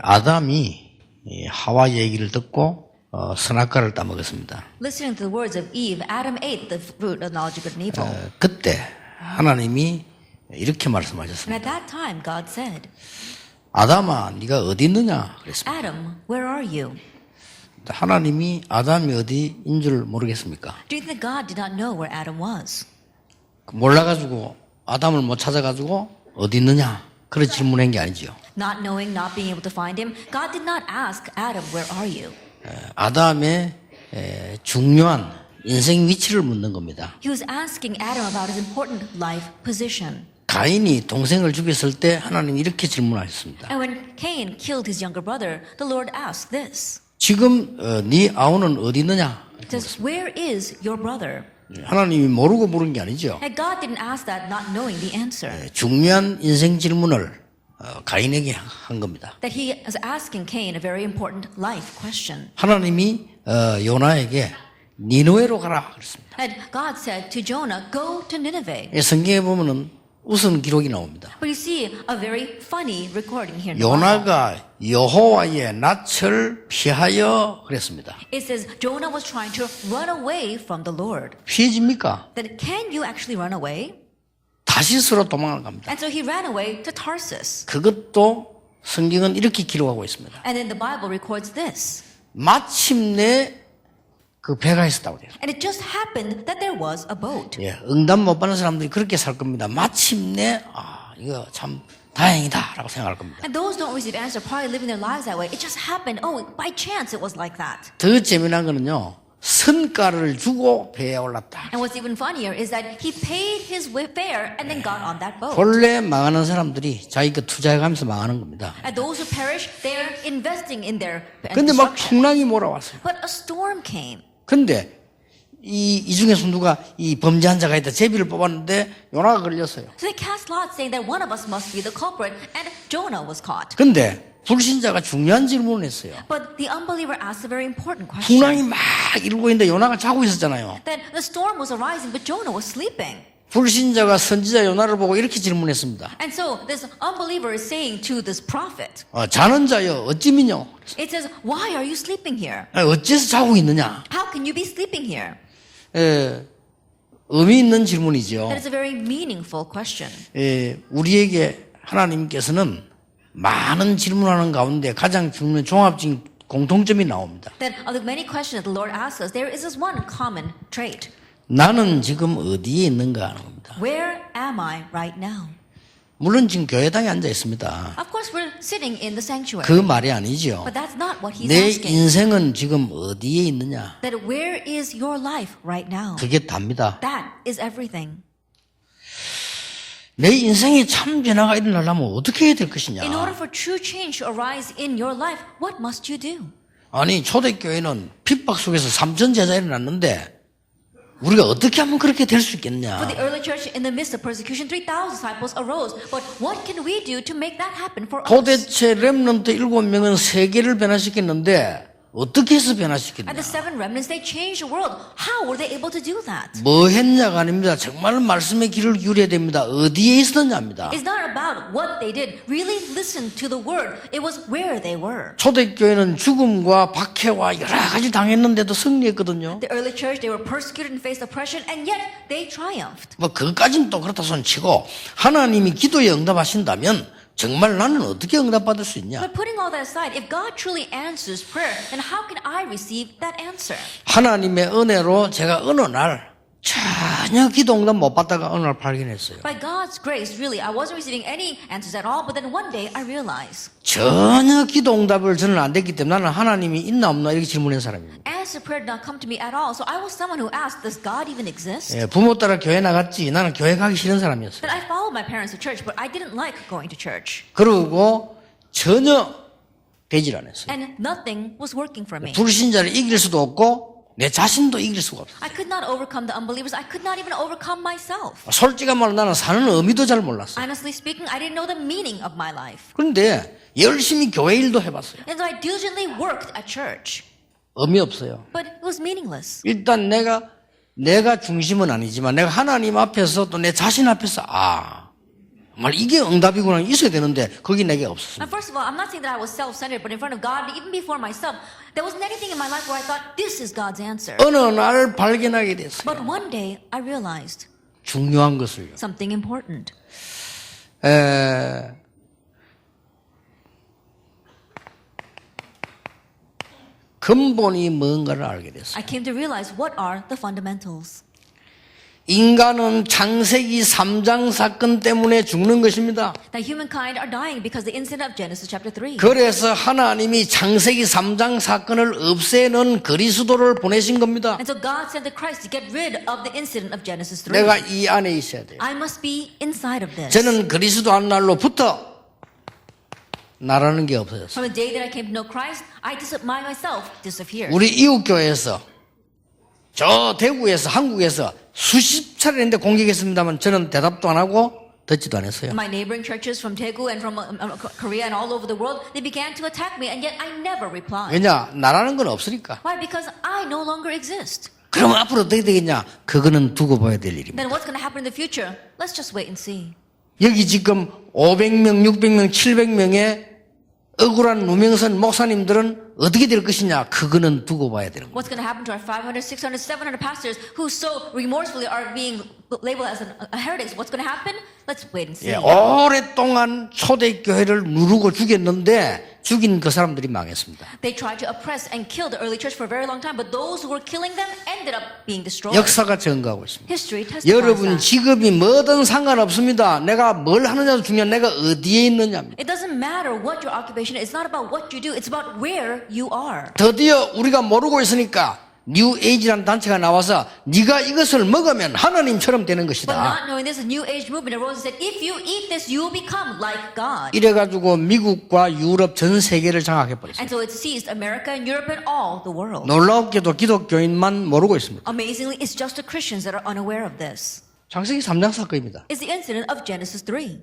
아담이 하와 얘기를 듣고 선악과를 따먹었습니다. Listening to the words of Eve, Adam ate the fruit of knowledge of good and evil. 그때 하나님이 이렇게 And 말씀하셨습니다. at that time, God said, 아담아, 네가 어디 있느냐? 그랬습니다. Adam, where are you? 하나님이 아담이 어디인 줄 모르겠습니까? Do you think God did not know where Adam was? 몰라가지고 아담을 못 찾아가지고 어디 있느냐? 그런 질문한 게 아니죠. Not knowing, not being able to find him, God did not ask Adam, where are you? 아담의 중요한 인생 위치를 묻는 겁니다. He was asking Adam about his important life position. 가인이 동생을 죽였을 때 하나님이 이렇게 질문하셨습니다. And when Cain killed his younger brother, the Lord asked this. 지금 네 아우는 어디 있느냐? It says, where is your brother? 하나님이 모르고 물은 게 아니죠. And God didn't ask that not knowing the answer. 중요한 인생 질문을 가인에게 한 겁니다. That he is asking Cain a very important life question. 하나님이 요나에게 니느웨로 가라 그랬습니다. And God said to Jonah, go to Nineveh. 성경에 보면은 웃은 기록이 나옵니다. But you see a very funny recording here in the Bible. 요나가 여호와의 낯을 피하여 그랬습니다. It says Jonah was trying to run away from the Lord. 피해집니까? Then can you actually run away? 다시스로 도망을 갑니다. And so he ran away to Tarsus. 그것도 성경은 이렇게 기록하고 있습니다. And then the Bible records this. 마침내 그 배가 있었다고 돼요. And it just happened that there was a boat. 응답 못 받는 사람들이 그렇게 살 겁니다. 마침내 이거 참 다행이다라고 생각할 겁니다. And those who don't receive answer probably living their lives that way. It just happened. Oh, by chance it was like that. 더 재미난 거는요. 선가를 주고 배에 올랐다. And what's even funnier is that he paid his fare and then got on that boat. 본래 망하는 사람들이 자기 그 투자해가면서 망하는 겁니다. And those who perish, they're investing in their 근데 막 destruction. 풍랑이 몰아왔어요. But a storm came. 근데 이 중에서 누가 이 범죄한 자가 있다 제비를 뽑았는데 요나가 걸렸어요. So they cast lots saying that one of us must be the culprit, and Jonah was caught. 근데 불신자가 중요한 질문을 했어요. But the unbeliever asked a very important question. 풍랑이 막 일고 있는데 요나가 자고 있었잖아요. That the storm was arising, but Jonah was sleeping. 불신자가 선지자 요나를 보고 이렇게 질문했습니다. And so this unbeliever is saying to this prophet, 자는 자여 어찌 미뇨? it says, why are you sleeping here? 어째서 자고 있느냐? How can you be sleeping here? 의미 있는 질문이죠. That is a very meaningful question. 우리에게 하나님께서는 많은 질문하는 가운데 가장 중요한 종합적인 공통점이 나옵니다. That of the many questions that the Lord asks us, there is this one common trait. 나는 지금 어디에 있는가 하는 겁니다. Where am I right now? 물론 지금 교회당에 앉아 있습니다. Of course, we're sitting in the sanctuary. 그 말이 아니죠. But that's not what he's 내 asking. 인생은 지금 어디에 있느냐? That where is your life right now? 그게 답니다. That is everything. 내 인생에 참 변화가 일어나려면 어떻게 해야 될 것이냐? In order for true change to arise in your life, what must you do? 아니 초대교회는 핍박 속에서 3천 제자 일어났는데 우리가 어떻게 하면 그렇게 될 수 For 있겠냐? the early church, in the midst of persecution, 3,000 disciples arose. But what can we do to make that happen for us? 도대체 렘넌트 7명은 세계를 변화시켰는데 어떻게 해서 변화시켰냐? And the seven remnants, they changed the world. How were they able to do that? 뭐 했냐가 아닙니다. 정말 말씀의 길을 기울여야 됩니다. 어디에 있었냐입니다. It's not about what they did. Really listen to the word. It was where they were. 초대교회는 죽음과 박해와 여러 가지 당했는데도 승리했거든요. The early church, they were persecuted and faced oppression, and yet they triumphed. 뭐 그것까지는 또 그렇다 손치고 하나님이 기도에 응답하신다면 정말 나는 어떻게 응답받을 수 있냐? But putting all that aside, if God truly answers prayer, then how can I receive that answer? 하나님의 은혜로 제가 어느 날 전혀 기도 응답 못 받다가 어느 날 발견했어요. By God's grace, really, I wasn't receiving any answers at all, but then one day I realized 전혀 기도 응답을 저는 안 됐기 때문에 나는 하나님이 있나 없나 이렇게 질문한 사람입니다. answer prayer did not come to me at all. So I was someone who asked, does God even exist? 부모 따라 교회 나갔지 나는 교회 가기 싫은 사람이었어요. Then I followed my parents to church, but I didn't like going to church. 그리고 전혀 되질 않았어요. And nothing was working for me. 불신자를 이길 수도 없고 내 자신도 이길 수가 없어요. I could not overcome the unbelievers. I could not even overcome myself. 솔직한 말로 나는 사는 의미도 잘 몰랐어요. Honestly speaking, I didn't know the meaning of my life. 그런데 열심히 교회 일도 해봤어요. And so I diligently worked at church. 의미 없어요. But it was meaningless. 일단 내가 중심은 아니지만 내가 하나님 앞에서 또 내 자신 앞에서 말 이게 응답이구나 있어야 되는데 거기 내게 없었습니다. And first of all, I'm not saying that I was self-centered, but in front of God, even before myself, there wasn't anything in my life where I thought, this is God's answer. 어느 날 발견하게 됐어요. But one day, I realized 중요한 것을요. something important. 근본이 뭔가를 알게 됐어요. I came to realize what are the fundamentals. 인간은 창세기 3장 사건 때문에 죽는 것입니다. That humankind are dying because the incident of Genesis chapter 3. 그래서 하나님이 창세기 3장 사건을 없애는 그리스도를 보내신 겁니다. And so God sent the Christ to get rid of the incident of Genesis 3. 내가 이 안에 있어야 돼요. I must be inside of this. 저는 그리스도 한 날로부터 나라는 게 없어졌어요. From the day that I came to know Christ, myself disappeared. 우리 이웃교회에서 저 대구에서 한국에서 수십 차례 했는데 공격했습니다만 저는 대답도 안 하고 듣지도 않았어요. My neighboring churches from Daegu and from Korea and all over the world, they began to attack me, and yet I never replied. 왜냐? 나라는 건 없으니까. Why? Because I no longer exist. 그러면 앞으로 어떻게 되겠냐? 그거는 두고 봐야 될 일입니다. Then what's going to happen in the future? Let's just wait and see. 여기 지금 500명, 600명, 700명의 억울한 누명선 목사님들은 어떻게 될 것이냐? 그거는 두고 봐야 되는 거예요. What's going to happen to our 500, 600, 700 pastors who so remorsefully are being labeled as heretics? What's going to happen? Let's wait and see. 예, 오랫동안 초대교회를 누르고 죽였는데 죽인 그 사람들이 망했습니다. They tried to oppress and kill the early church for a very long time, but those who were killing them ended up being destroyed. 역사가 증거하고 있습니다. History testifies 여러분 that. 직업이 뭐든 상관없습니다. 내가 뭘 하느냐도 중요한 내가 어디에 있느냐입니다. It doesn't matter what your occupation is. It's not about what you do. It's about where you are. 드디어 우리가 모르고 있으니까 뉴 에이지라는 단체가 나와서 네가 이것을 먹으면 하나님처럼 되는 But 것이다. not knowing this, a new age movement arose and said, if you eat this, you will become like God. 이래가지고 미국과 유럽 전 세계를 장악해버렸어요. And so it seized America and Europe and all the world. 놀랍게도 기독교인만 모르고 있습니다. Amazingly, it's just the Christians that are unaware of this. 창세기 3장 사건입니다. It's the incident of Genesis 3.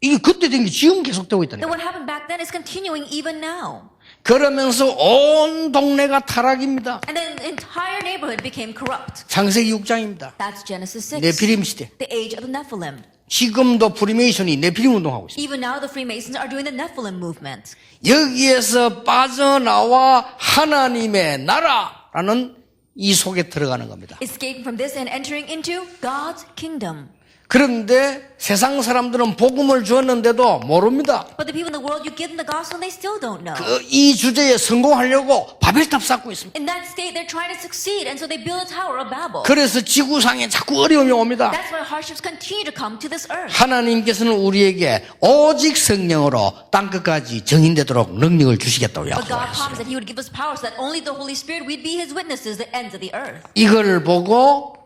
이게 그때 된 게 지금 계속되고 있다니까. Then what happened back then is continuing even now. 그러면서 온 동네가 타락입니다. And then the entire neighborhood became corrupt. 창세기 6장입니다. That's Genesis 6. 네피림 시대. The age of the Nephilim. 지금도 프리메이션이 네피림 운동하고 있습니다. Even now, the Freemasons are doing the Nephilim movement. 여기에서 빠져나와 하나님의 나라라는 이 속에 들어가는 겁니다. Escaping from this and entering into God's kingdom. 그런데 세상 사람들은 복음을 주었는데도 모릅니다. But the people in the world, you give them the gospel and they still don't know. 이 주제에 성공하려고 바벨탑 쌓고 있습니다. In that state, they're trying to succeed, and so they build a tower of Babel. 그래서 지구상에 자꾸 어려움이 옵니다. That's why hardships continue to come to this earth. 하나님께서는 우리에게 오직 성령으로 땅끝까지 정인되도록 능력을 주시겠다고 But God 약속하셨어요. promised that He would give us power so that only the Holy Spirit we'd be His witnesses at the ends of the earth. 이걸 보고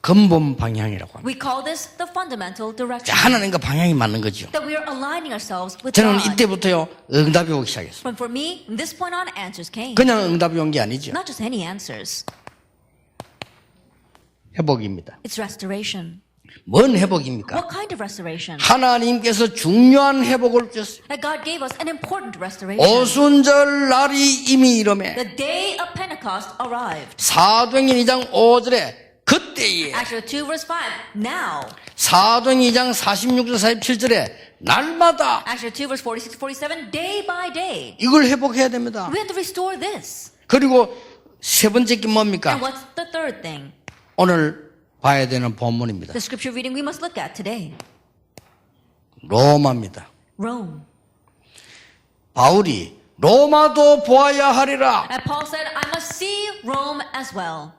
근본 방향이라고 합니다. We call this the fundamental direction. 하나님과 방향이 맞는 거죠. That we are aligning ourselves with 저는 God. 이때부터요 응답이 오기 시작했어요. But for me, from this point on, answers came. 그냥 응답이 온 게 아니죠. Not just any answers. 회복입니다. It's restoration. 뭔 회복입니까? What kind of restoration? 하나님께서 중요한 회복을 주셨어요. That God gave us an important restoration. 오순절 날이 이미 이름에 The day of Pentecost arrived. 사도행전 2장 5절에 그때에 Acts 2 verse 5. Now. 사도행전 2장 46절 47절에 날마다 Acts 2 verse 46, 47. Day by day. 이걸 회복해야 됩니다. We have to restore this. 그리고 세 번째 게 뭡니까? And what's the third thing? 오늘 봐야 되는 본문입니다. The scripture reading we must look at today. 로마입니다. Rome. 바울이 로마도 보아야 하리라. And Paul said, I must see Rome as well.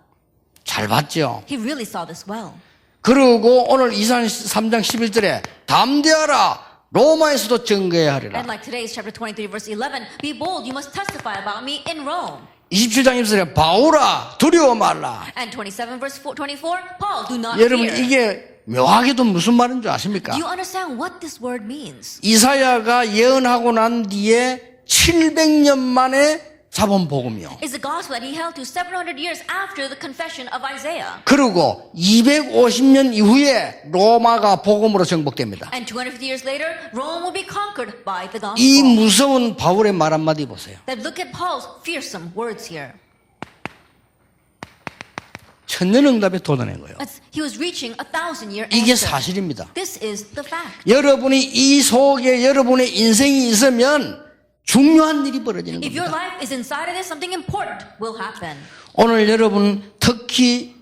잘 봤죠? He really saw this well. 그리고 오늘 이사야 3장 11절에 담대하라. 로마에서도 증거해야 하리라. And like today's chapter 23 verse 11, be bold, you must testify about me in Rome. 27장 1절에 바울아 두려워 말라. And 27 verse 24, Paul, do not 여러분 fear. 이게 묘하게도 무슨 말인 줄 아십니까? Do you understand what this word means? 이사야가 예언하고 난 뒤에 700년 만에 잡은 복음이요. It's the gospel that he held to 700 years after the confession of Isaiah. 그리고 250년 이후에 로마가 복음으로 정복됩니다. And 250 years later, Rome will be conquered by the 이 gospel. 무서운 바울의 말 한마디 보세요. That look at Paul's fearsome words here. 천년응답에 도달한 거예요. He was reaching 1,000-year 이게 answer. 사실입니다. This is the fact. 여러분이 이 속에 여러분의 인생이 있으면 중요한 일이 벌어지는 If your 겁니다. life is inside of this, something important will happen. 오늘 여러분 특히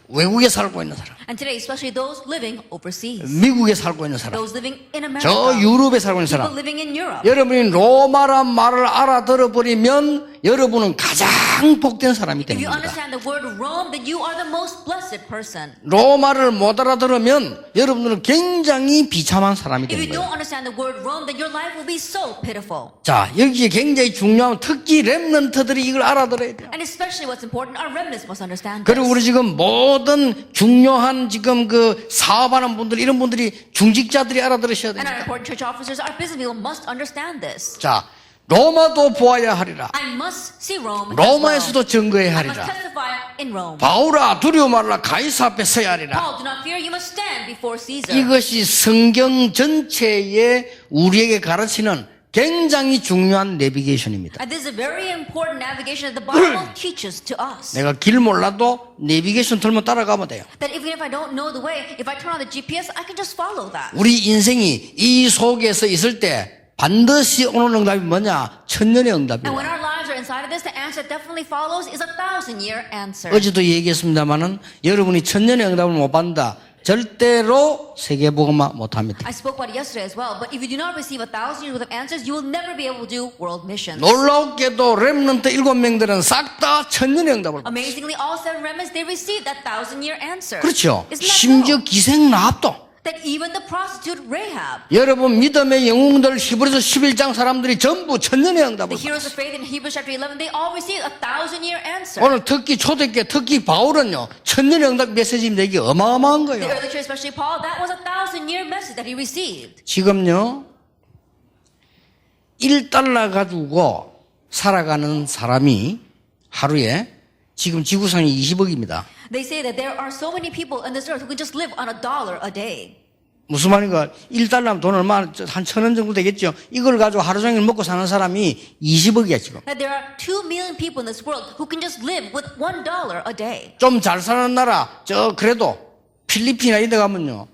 외국에 살고 있는 사람, And today, especially those living overseas, 미국에 살고 있는 사람, those living in America, 저 유럽에 살고 있는 people 사람, living in Europe. 여러분이 로마란 말을 알아들어 버리면 여러분은 가장 복된 사람이 If 되는 you 겁니다. understand the word Rome, then you are the most blessed person. 로마를 못 알아들으면 여러분들은 굉장히 비참한 사람이 If 되는 you 거예요. don't understand the word Rome, then your life will be so pitiful. 자, 여기에 굉장히 중요한 특히 렘넌트들이 이걸 알아들어야 돼요. And especially what's important, our remnants must understand 그리고 우리 this. 지금 모든 중요한 지금 그 사업하는 분들 이런 분들이 중직자들이 알아들으셔야 And our 됩니다. important church officers, our business people must understand this. 자, 로마도 보아야 하리라. I must see Rome as well. 로마에서도 증거해야 I must 하리라. testify in Rome. 바울아 두려워 말라 가이사 앞에 서야 하리라. Paul, do not fear, you must stand before Caesar. 이것이 성경 전체에 우리에게 가르치는 굉장히 중요한 내비게이션입니다. And this is a very important navigation that the Bible teaches to us. 내가 길 몰라도 내비게이션 틀면 따라가면 돼요. That even if I don't know the way, if I turn on the GPS, I can just follow that. 우리 인생이 이 속에서 있을 때 반드시 오는 응답이 뭐냐? 천년의 And when 응답이에요. our lives are inside of this, the answer that definitely follows is 1,000-year answer. 어제도 얘기했습니다만은 여러분이 천년의 응답을 못 받는다. 절대로 세계복음화 못합니다. I spoke about it yesterday as well, but if you do not receive 1,000 years worth of answers, you will never be able to do world missions. 놀랍게도 렘넌트 7명들은 싹 다 천년의 응답을 받았어요. Amazingly, all 7 remnants, they received that 1,000-year answer. 그렇죠. Isn't that 심지어 so? 기생 라합도 That even the prostitute Rahab, 여러분 믿음의 영웅들 히브리서 11장 사람들이 전부 천년의 응답을 the heroes 받았어요. of faith in Hebrews chapter 11, they all received 1,000-year answer. 오늘 특히 초대교회 특히 바울은요 천년의 응답 메시지입니다. 이게 어마어마한 The 거예요. early church, especially Paul, that was 1,000-year message that he received. 지금요 1달러 가지고 살아가는 사람이 하루에 지금 지구상이 20억입니다. They say that there are so many people on this earth who can just live on $1 a day. 무슨 말인가? 1달러면 돈 얼마 한 1,000원 정도 되겠죠. 이걸 가지고 하루 종일 먹고 사는 사람이 20억이야 지금. That there are 2 million people in this world who can just live with $1 a day. 좀 잘 사는 나라 그래도 필리핀이나 이런 데 가면요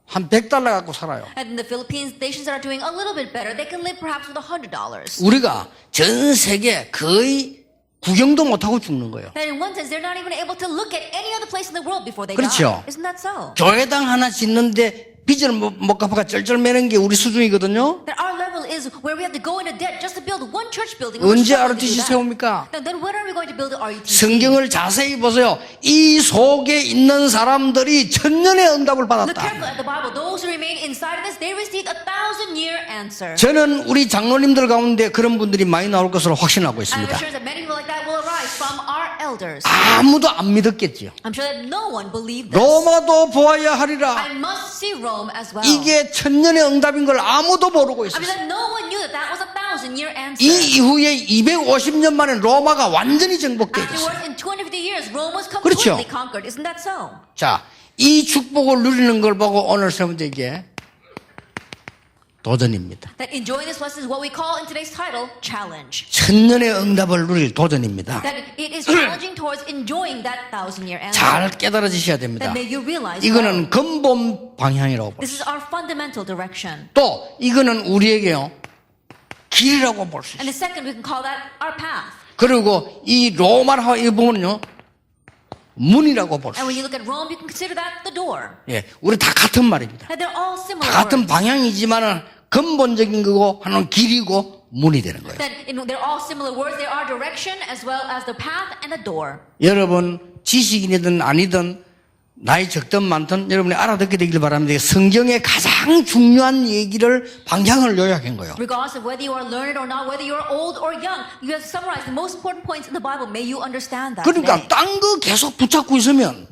한 100달러 갖고 살아요. And in the Philippines, nations that are doing a little bit better, they can live perhaps with $100. 우리가 전 세계 거의 구경도 못하고 죽는 거예요. That in one sense, they're not even able to look at any other place in the world before they 그렇죠. die. Isn't that so? 교회당 하나 짓는데 빚을 못 갚아가 쩔쩔매는 게 우리 수준이거든요. That our level is where we have to go into debt just to build one church building. 언제 We're struggling to do ROTC that. 세웁니까? Then when are we going to build an RUTC? 성경을 자세히 보세요. 이 속에 있는 사람들이 천년의 응답을 Look 받았다. carefully at the Bible. Those who remain inside of this, they received 1,000-year answer. 저는 우리 장로님들 가운데 그런 분들이 많이 나올 것으로 확신하고 And I'm 있습니다. sure that many people like that will arise from our elders. 아무도 안 믿었겠지요. I'm sure that no one believed this. 로마도 보아야 하리라. I must see Rome as well. 이게 천년의 응답인 걸 아무도 모르고 I mean, 있었어요. that no one knew that that was 1,000-year answer. 이 이후에 250년 만에 로마가 완전히 정복되었어요. Afterwards, in 250 years, Rome was 그렇죠. completely conquered. Isn't that so? 자, 이 축복을 누리는 걸 보고 오늘 세 번째 이게 도전입니다. That enjoying this blessing is what we call in today's title, challenge. 천년의 응답을 누릴 도전입니다. That it is challenging towards enjoying that 1,000-year answer. 잘 깨달아지셔야 됩니다. That may you realize well. 이거는 근본 방향이라고 볼 This 수 있어요. is our fundamental direction. 또 이거는 우리에게요 길이라고 볼 수 And 있어요. the second, we can call that our path. 그리고 이 로마라 이 부분은요 문이라고 볼 수 And when 있어요. you look at Rome, you can consider that the door. 예, 우리 다 같은 말입니다. That they're all similar 다 같은 words. 방향이지만은 근본적인 거고 하나는 길이고 문이 되는 거예요. That they're all similar words. They are direction as well as the path and the door. 여러분 지식인이든 아니든 나이 적든 많든 여러분이 알아듣게 되길 바랍니다. 성경의 가장 중요한 얘기를 방향을 요약한 거예요. Regardless of whether you are learned or not, whether you are old or young, you have summarized the most important points in the Bible. May you understand that 그러니까 today. 딴 거 계속 붙잡고 있으면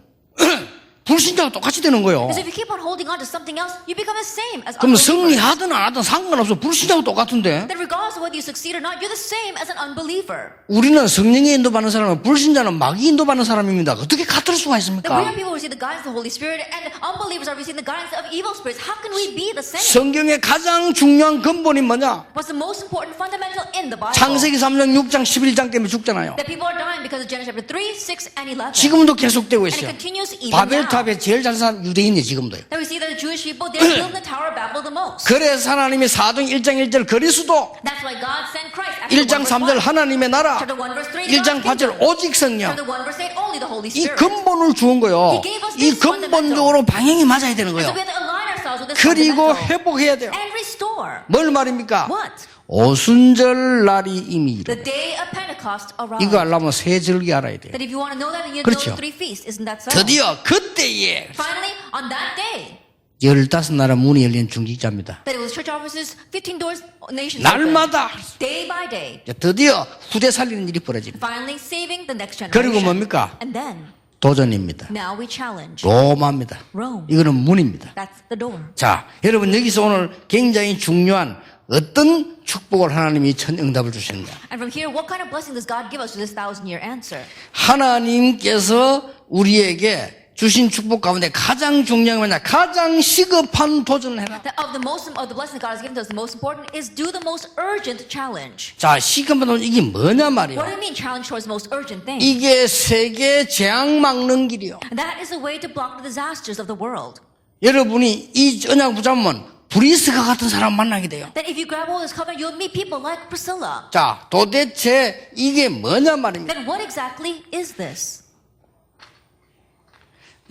불신자가 똑같이 되는 거예요. Because if you keep on holding on to something else, you become the same as 그럼 unbelievers. 승리하든 안 하든 상관없어. 불신자가 똑같은데. Then regardless of whether you succeed or not, you're the same as an unbeliever. 우리는 성령의 인도받는 사람은 불신자는 마귀 인도받는 사람입니다. 어떻게 같을 수가 That we 있습니까? are people who receive the guidance of the Holy Spirit, and unbelievers are receiving the guidance of evil spirits. How can we be the same? 성경의 가장 중요한 근본이 뭐냐? What's the most important fundamental in the Bible? 창세기 3장, 6장, 11장 때문에 죽잖아요. That people are dying because of Genesis chapter 3, 6, and 11. 지금도 계속되고 And it 있어요. continues even now. 바벨탑에 제일 잘 사는 유대인이 지금도요. That we see that the Jewish people, they're building the Tower of Babel the most. 그래서 하나님이 4장 1장 1절 그리스도 That's why God sent Christ. 1장 3절 하나님의 나라 Chapter 1 verse 3, 1장 8절 오직 성령 Chapter 1 verse 8, only the Holy 이 Spirit. 근본을 주은 거예요. 이 근본적으로 방향이 맞아야 되는 So 거예요. we have to align ourselves with this 그리고 fundamental 회복해야 돼요. and restore. 뭘 말입니까? What? 오순절 날이 이미 The 이르네. day of Pentecost arrived. 이거 알려면 세 절기 알아야 돼요. That if you want to know that, then you know 그렇죠. the three feasts. Isn't that so? 드디어 그때에 Finally, on that day, 15나라 문이 열린 중직자입니다. that it was church offices, 15 doors, nations. 날마다 open. Day by day. 드디어 후대 살리는 일이 벌어집니다. Finally saving the next 그리고 generation. 뭡니까? And then, 도전입니다. now we challenge. 로마입니다. Rome. 이거는 문입니다. That's the door. 자, 여러분 여기서 오늘 굉장히 중요한 어떤 축복을 하나님이 첫 응답을 주시는가? And from here, what kind of blessing does God give us to this 1,000-year answer? 하나님께서 우리에게 주신 축복 가운데 가장 중요한 건 뭐냐? 가장 시급한 도전을 해라. That of the blessing God has given to us, the most important is do the most urgent challenge. 자, 시급한 도전 이게 뭐냐 What do 말이에요? you mean challenge towards the most urgent thing? 이게 세계 재앙 막는 길이요. That is a way to block the disasters of the world. 여러분이 이 언약 붙잡으면 브리스가 같은 사람 만나게 돼요. That if you grab hold of this covenant, you'll meet people like Priscilla. 자, 도대체 이게 뭐냐 말입니다. Then what exactly is this?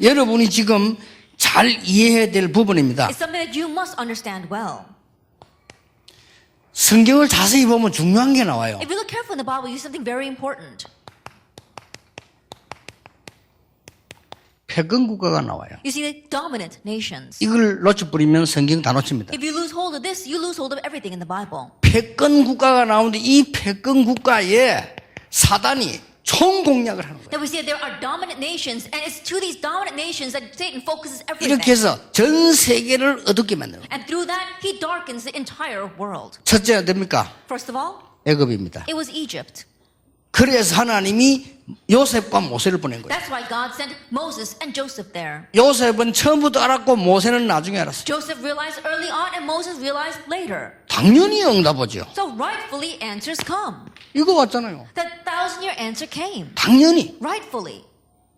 여러분이 지금 잘 이해해야 될 부분입니다. It's something that you must understand well. 성경을 자세히 보면 중요한 게 나와요. If you look carefully in the Bible, you see something very important. 패권 국가가 나와요. You see the dominant nations. 이걸 놓쳐버리면 성경 다 놓칩니다. If you lose hold of this, you lose hold of everything in the Bible. 패권 국가가 나오는데 이 패권 국가에 사단이 총공략을 하는 거예요. That we see that there are dominant nations, and it's to these dominant nations that Satan focuses 이렇게 everything. 해서 전 세계를 어둡게 만드는 거예요. And through that, he darkens the entire world. 첫째가 됩니까? First of all, 애굽입니다. it was Egypt. 그래서 하나님이 요셉과 모세를 보낸 거예요. That's why God sent Moses and Joseph there. 요셉은 처음부터 알았고 모세는 나중에 알았어요. Joseph realized early on, and Moses realized later. 당연히 응답하죠. So rightfully, answers come. 이거 왔잖아요. That 1,000-year answer came. 당연히. Rightfully.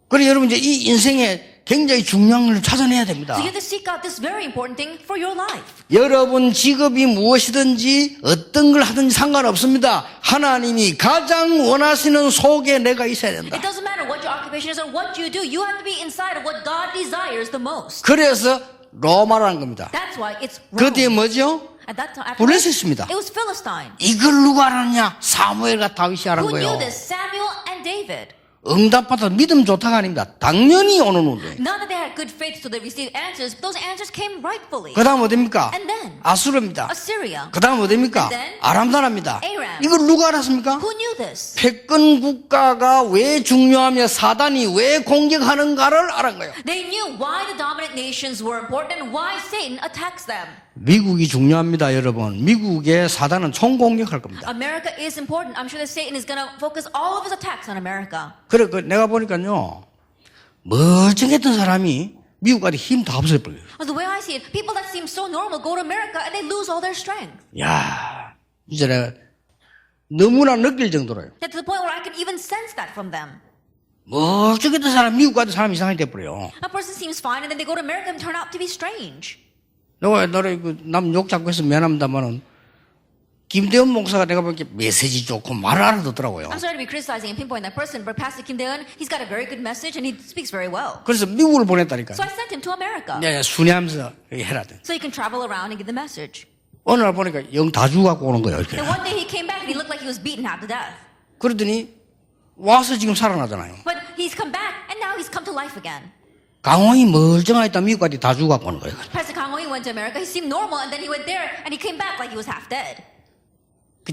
그래 여러분 이제 이 인생에 굉장히 중요한 걸 찾아내야 됩니다. So you have to seek out this very important thing for your life. 여러분 직업이 무엇이든지 어떤 걸 하든지 상관없습니다. 하나님이 가장 원하시는 속에 내가 있어야 된다. It doesn't matter what your occupation is or what you do. You have to be inside of what God desires the most. 그래서 로마라는 겁니다. That's why it's 그 Rome. 뒤에 뭐죠? At that time, 블레셋입니다. it was Philistine. 이걸 누가 알았냐? 사무엘과 다윗이 알은 Who knew 거예요. this? Samuel and David. 응답받아 믿음 좋다가 아닙니다. 당연히 오는 운동. Not that they had good faith so they received answers, but those answers came rightfully. 그 다음 어딥니까? And then 아수르입니다. Assyria. 그 다음 어딥니까? And then 아람나라입니다. Aram. 이걸 누가 알았습니까? Who knew this? 패권 국가가 왜 중요하며 사단이 왜 공격하는가를 알은 거예요. They knew why the dominant nations were important and why Satan attacks them. 미국이 중요합니다, 여러분. 미국에 사단은 총공격할 겁니다. America is important. I'm sure that Satan is going to focus all of his attacks on America. 그래, 내가 보니까요, 멀쩡했던 사람이 미국 가서 힘 다 없애버려요. The way I see it, people that seem so normal go to America and they lose all their strength. 야, 이제 내가 너무나 느낄 정도로요. To the point where I can even sense that from them. 멀쩡했던 사람, 미국 가서 사람 이상하게 돼버려요. A person seems fine and then they go to America and turn out to be strange. 내가 남 욕 자꾸 해서 미안합니다만은, 김대원 목사가 내가 보기에 메시지 좋고 말을 알아듣더라고요. I'm sorry to be criticizing and pinpointing that person, but Pastor Kim Daeun, he's got a very good message and he speaks very well. 그래서 미국을 보냈다니까요. So I sent him to America. 네, 순회하면서 해라 돼. So he can travel around and give the message. 어느 날 보니까 영 다 죽어갖고 오는 거예요. 이렇게. Then one day he came back and he looked like he was beaten half to death. 그러더니 와서 지금 살아나잖아요. But he's come back and now he's come to life again. 강원이 멀쩡하다 미국까지 다 죽어갖고 오는 거예요. Pastor Kang Ho went to America, he seemed normal and then he went there and he came back like he was half dead.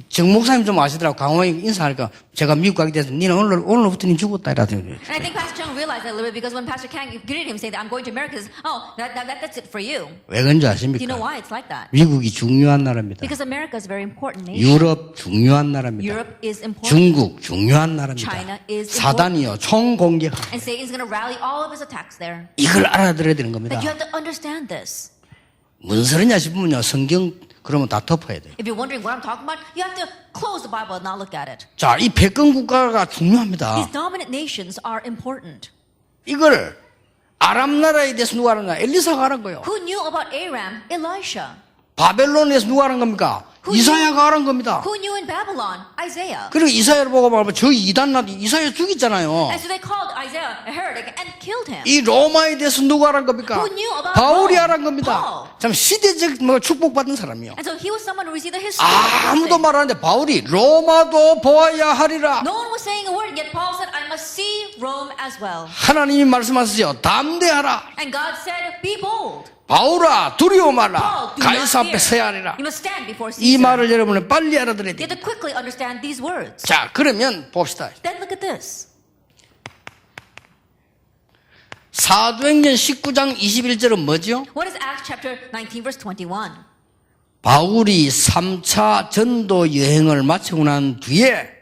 정 목사님 좀 아시더라고. 강호에 인사하니까 제가 미국 가게 돼서 니는 오늘부터 니 죽었다 이라더니. And I think Pastor Chung realized that a little bit because when Pastor Kang greeted him saying that I'm going to America, he says, oh, that's it for you. 왜 그런지 Do you know 아십니까? why it's like that? 미국이 중요한 나라입니다. Because America is a very important nation. 유럽 중요한 나라입니다. Europe is important. 중국 중요한 나라입니다. China is 사단이요 총 공격. And Satan's going to rally all of his attacks there. 이걸 알아들어야 되는 겁니다. That you have to understand this. 무슨 소리냐 싶으면요 성경 그러면 다 덮어야 돼요. If you're wondering what I'm talking about, you have to close the Bible and not look at it. 자, 이 패권 국가가 중요합니다. These dominant nations are important. 이걸 아람 나라에 대해서 누가 하느냐? 엘리사가 하는 거예요. Who knew about Aram? Elisha. 바벨론에서 누가 하는 겁니까? 이사야가 하는 겁니다. Who knew in Babylon? Isaiah. 그리고 이사야를 보고 말하면 저 이단나도 이사야 죽였잖아요. And so they called Isaiah a heretic and killed him. 이 로마에 대해서 누가 하는 겁니까? Who knew about 바울이 Rome? 하는 겁니다. Paul. 참 시대적 뭐 축복받은 사람이요. And so he was someone who received the history. 아무도 말 안 하는데 바울이 로마도 보아야 하리라. No one was saying a word, yet Paul said, I must see Rome as well. 하나님이 말씀하시죠. 담대하라. And God said, be bold. 바울아 두려워 말라. Paul, do not 가이사 앞에 fear. 서야 하리라. You must stand before 이 Caesar. 말을 여러분은 빨리 알아들어야 You have 돼요. to quickly understand these words. 자, 그러면 봅시다. Then look at this. 사도행전 19장 21절은 뭐죠? What is Acts chapter 19 verse 21? 바울이 3차 전도 여행을 마치고 난 뒤에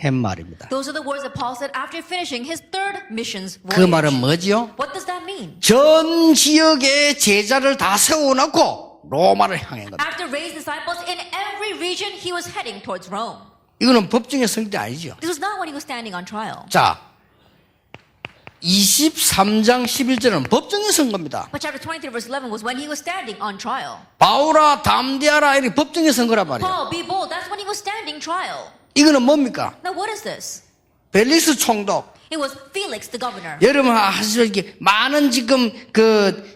한 말입니다. Those are the words that Paul said after finishing his third missions 그 voyage. 말은 뭐죠? What does that mean? 전 지역에 제자를 다 세워놓고 로마를 향한 겁니다. After raising disciples in every region, he was heading towards Rome. 이거는 법정의 성대 아니죠. This was not when he was standing on trial. 자, 23장 11절은 법정의 선거입니다. But chapter 23 verse 11 was when he was standing on trial. 바울아 담대하라 이렇게 법정의 선거란 말이에요. Paul, be bold. That's when he was standing trial. 이거는 뭡니까? Now what is this? 벨리스 총독. It was Felix the governor. 여러분 아시죠? 이게 많은 지금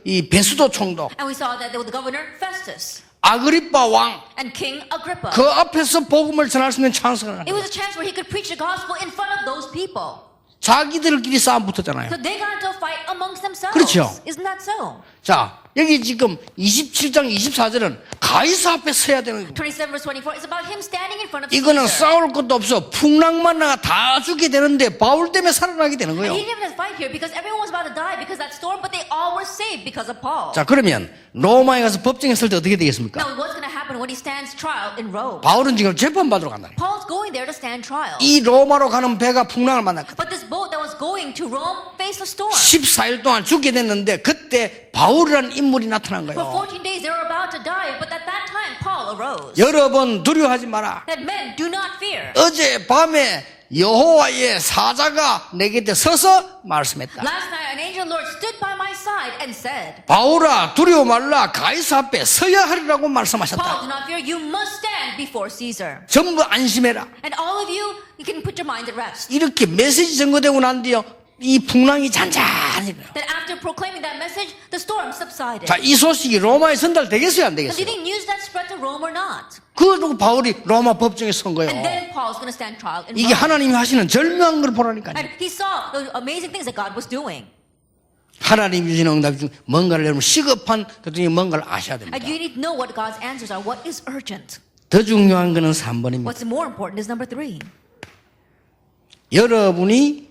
이 베수도 총독, And we saw that there was the governor Festus 아그리빠 왕, and King Agrippa. 그 앞에서 복음을 전할 수 있는 찬스가 나요. It was a chance where he could preach the gospel in front of those people. 자기들끼리 싸움 붙었잖아요. So they got into a fight amongst themselves. 그렇죠. Isn't that so? 자, 여기 지금 27장 24절은 가이사 앞에 서야 되는 거예요. 27 verse 24 is about him standing in front of 이거는 Caesar. 싸울 것도 없어. 풍랑만 나가 다 죽게 되는데 바울 때문에 살아나게 되는 And 거예요. he didn't even have to fight here because everyone was about to die because of that storm, but they all were saved because of Paul. 자, 그러면 로마에 가서 법정에 설 때 어떻게 되겠습니까? Now, what's going to happen when he stands trial in Rome? 바울은 지금 재판받으러 간다. Paul's going there to stand trial. 이 로마로 가는 배가 풍랑을 만났거든. But this boat that was going to Rome faced a storm. 14일 동안 죽게 됐는데 그때 바울이라는 인물이 나타난 For 거예요. 14 days they were about to die, but at that time Paul arose. 여러분 두려워하지 마라. That men do not fear. 어제 밤에 여호와의 사자가 내 곁에 서서 말씀했다. Last night an angel Lord stood by my side and said, 바울아 두려워 말라. 가이사 앞에 서야 하리라고 Paul, 말씀하셨다. do not fear. You must stand before Caesar. 전부 안심해라. And all of you can put your mind at rest. 이렇게 메시지 전거되고 난 뒤에 이 풍랑이 잔잔해요. That after proclaiming that message, the storm subsided. 자, 이 소식이 로마에 전달되겠어요, 안 And do you 되겠어요? think news that spread to Rome or not? 그리고 바울이 로마 법정에 선 거예요. And then Paul's going to stand trial in 이게 Rome. 하나님이 하시는 절묘한 걸 보라니까요. And he saw the amazing things that God was doing. 하나님이 주시는 응답 중 뭔가를 여러분 시급한 그중에 뭔가를 아셔야 됩니다. And you need to know what God's answers are. What is urgent? 더 중요한 거는 3번입니다. What's more important is number 3. 여러분이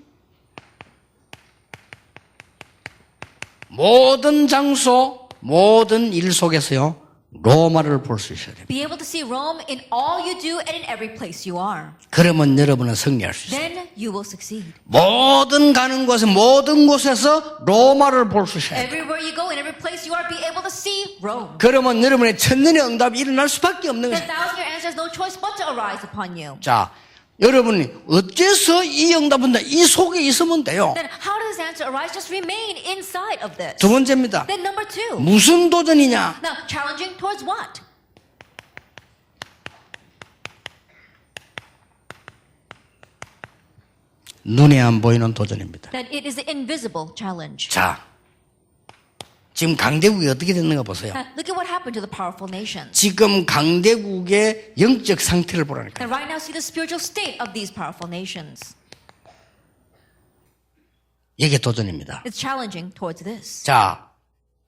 모든 장소, 모든 일 속에서요, 로마를 볼 수 있어야 됩니다. Be able to see Rome in all you do and in every place you are. 그러면 여러분은 승리할 수 있어요. Then you will succeed. 모든 가는 곳에, 모든 곳에서 로마를 볼 수 있어야 돼요. Everywhere you go, in every place you are, be able to see Rome. 그러면 여러분의 천년의 응답이 일어날 수밖에 없는 The 거예요. thousand-year answer has no choice but to arise upon you. 자, 여러분이 어째서 이 응답은 이 속에 있으면 돼요. Then how does this answer arise? Just remain inside of this. 두 번째입니다. Then number 2. 무슨 도전이냐? Now, challenging towards what? 눈에 안 보이는 도전입니다. That it is the invisible challenge. 자, 지금 강대국이 어떻게 됐는가 보세요. Now, look at what happened to the powerful nations. 지금 강대국의 영적 상태를 보라니까요. And right now, see the spiritual state of these powerful nations. 이게 도전입니다. It's challenging towards this. 자,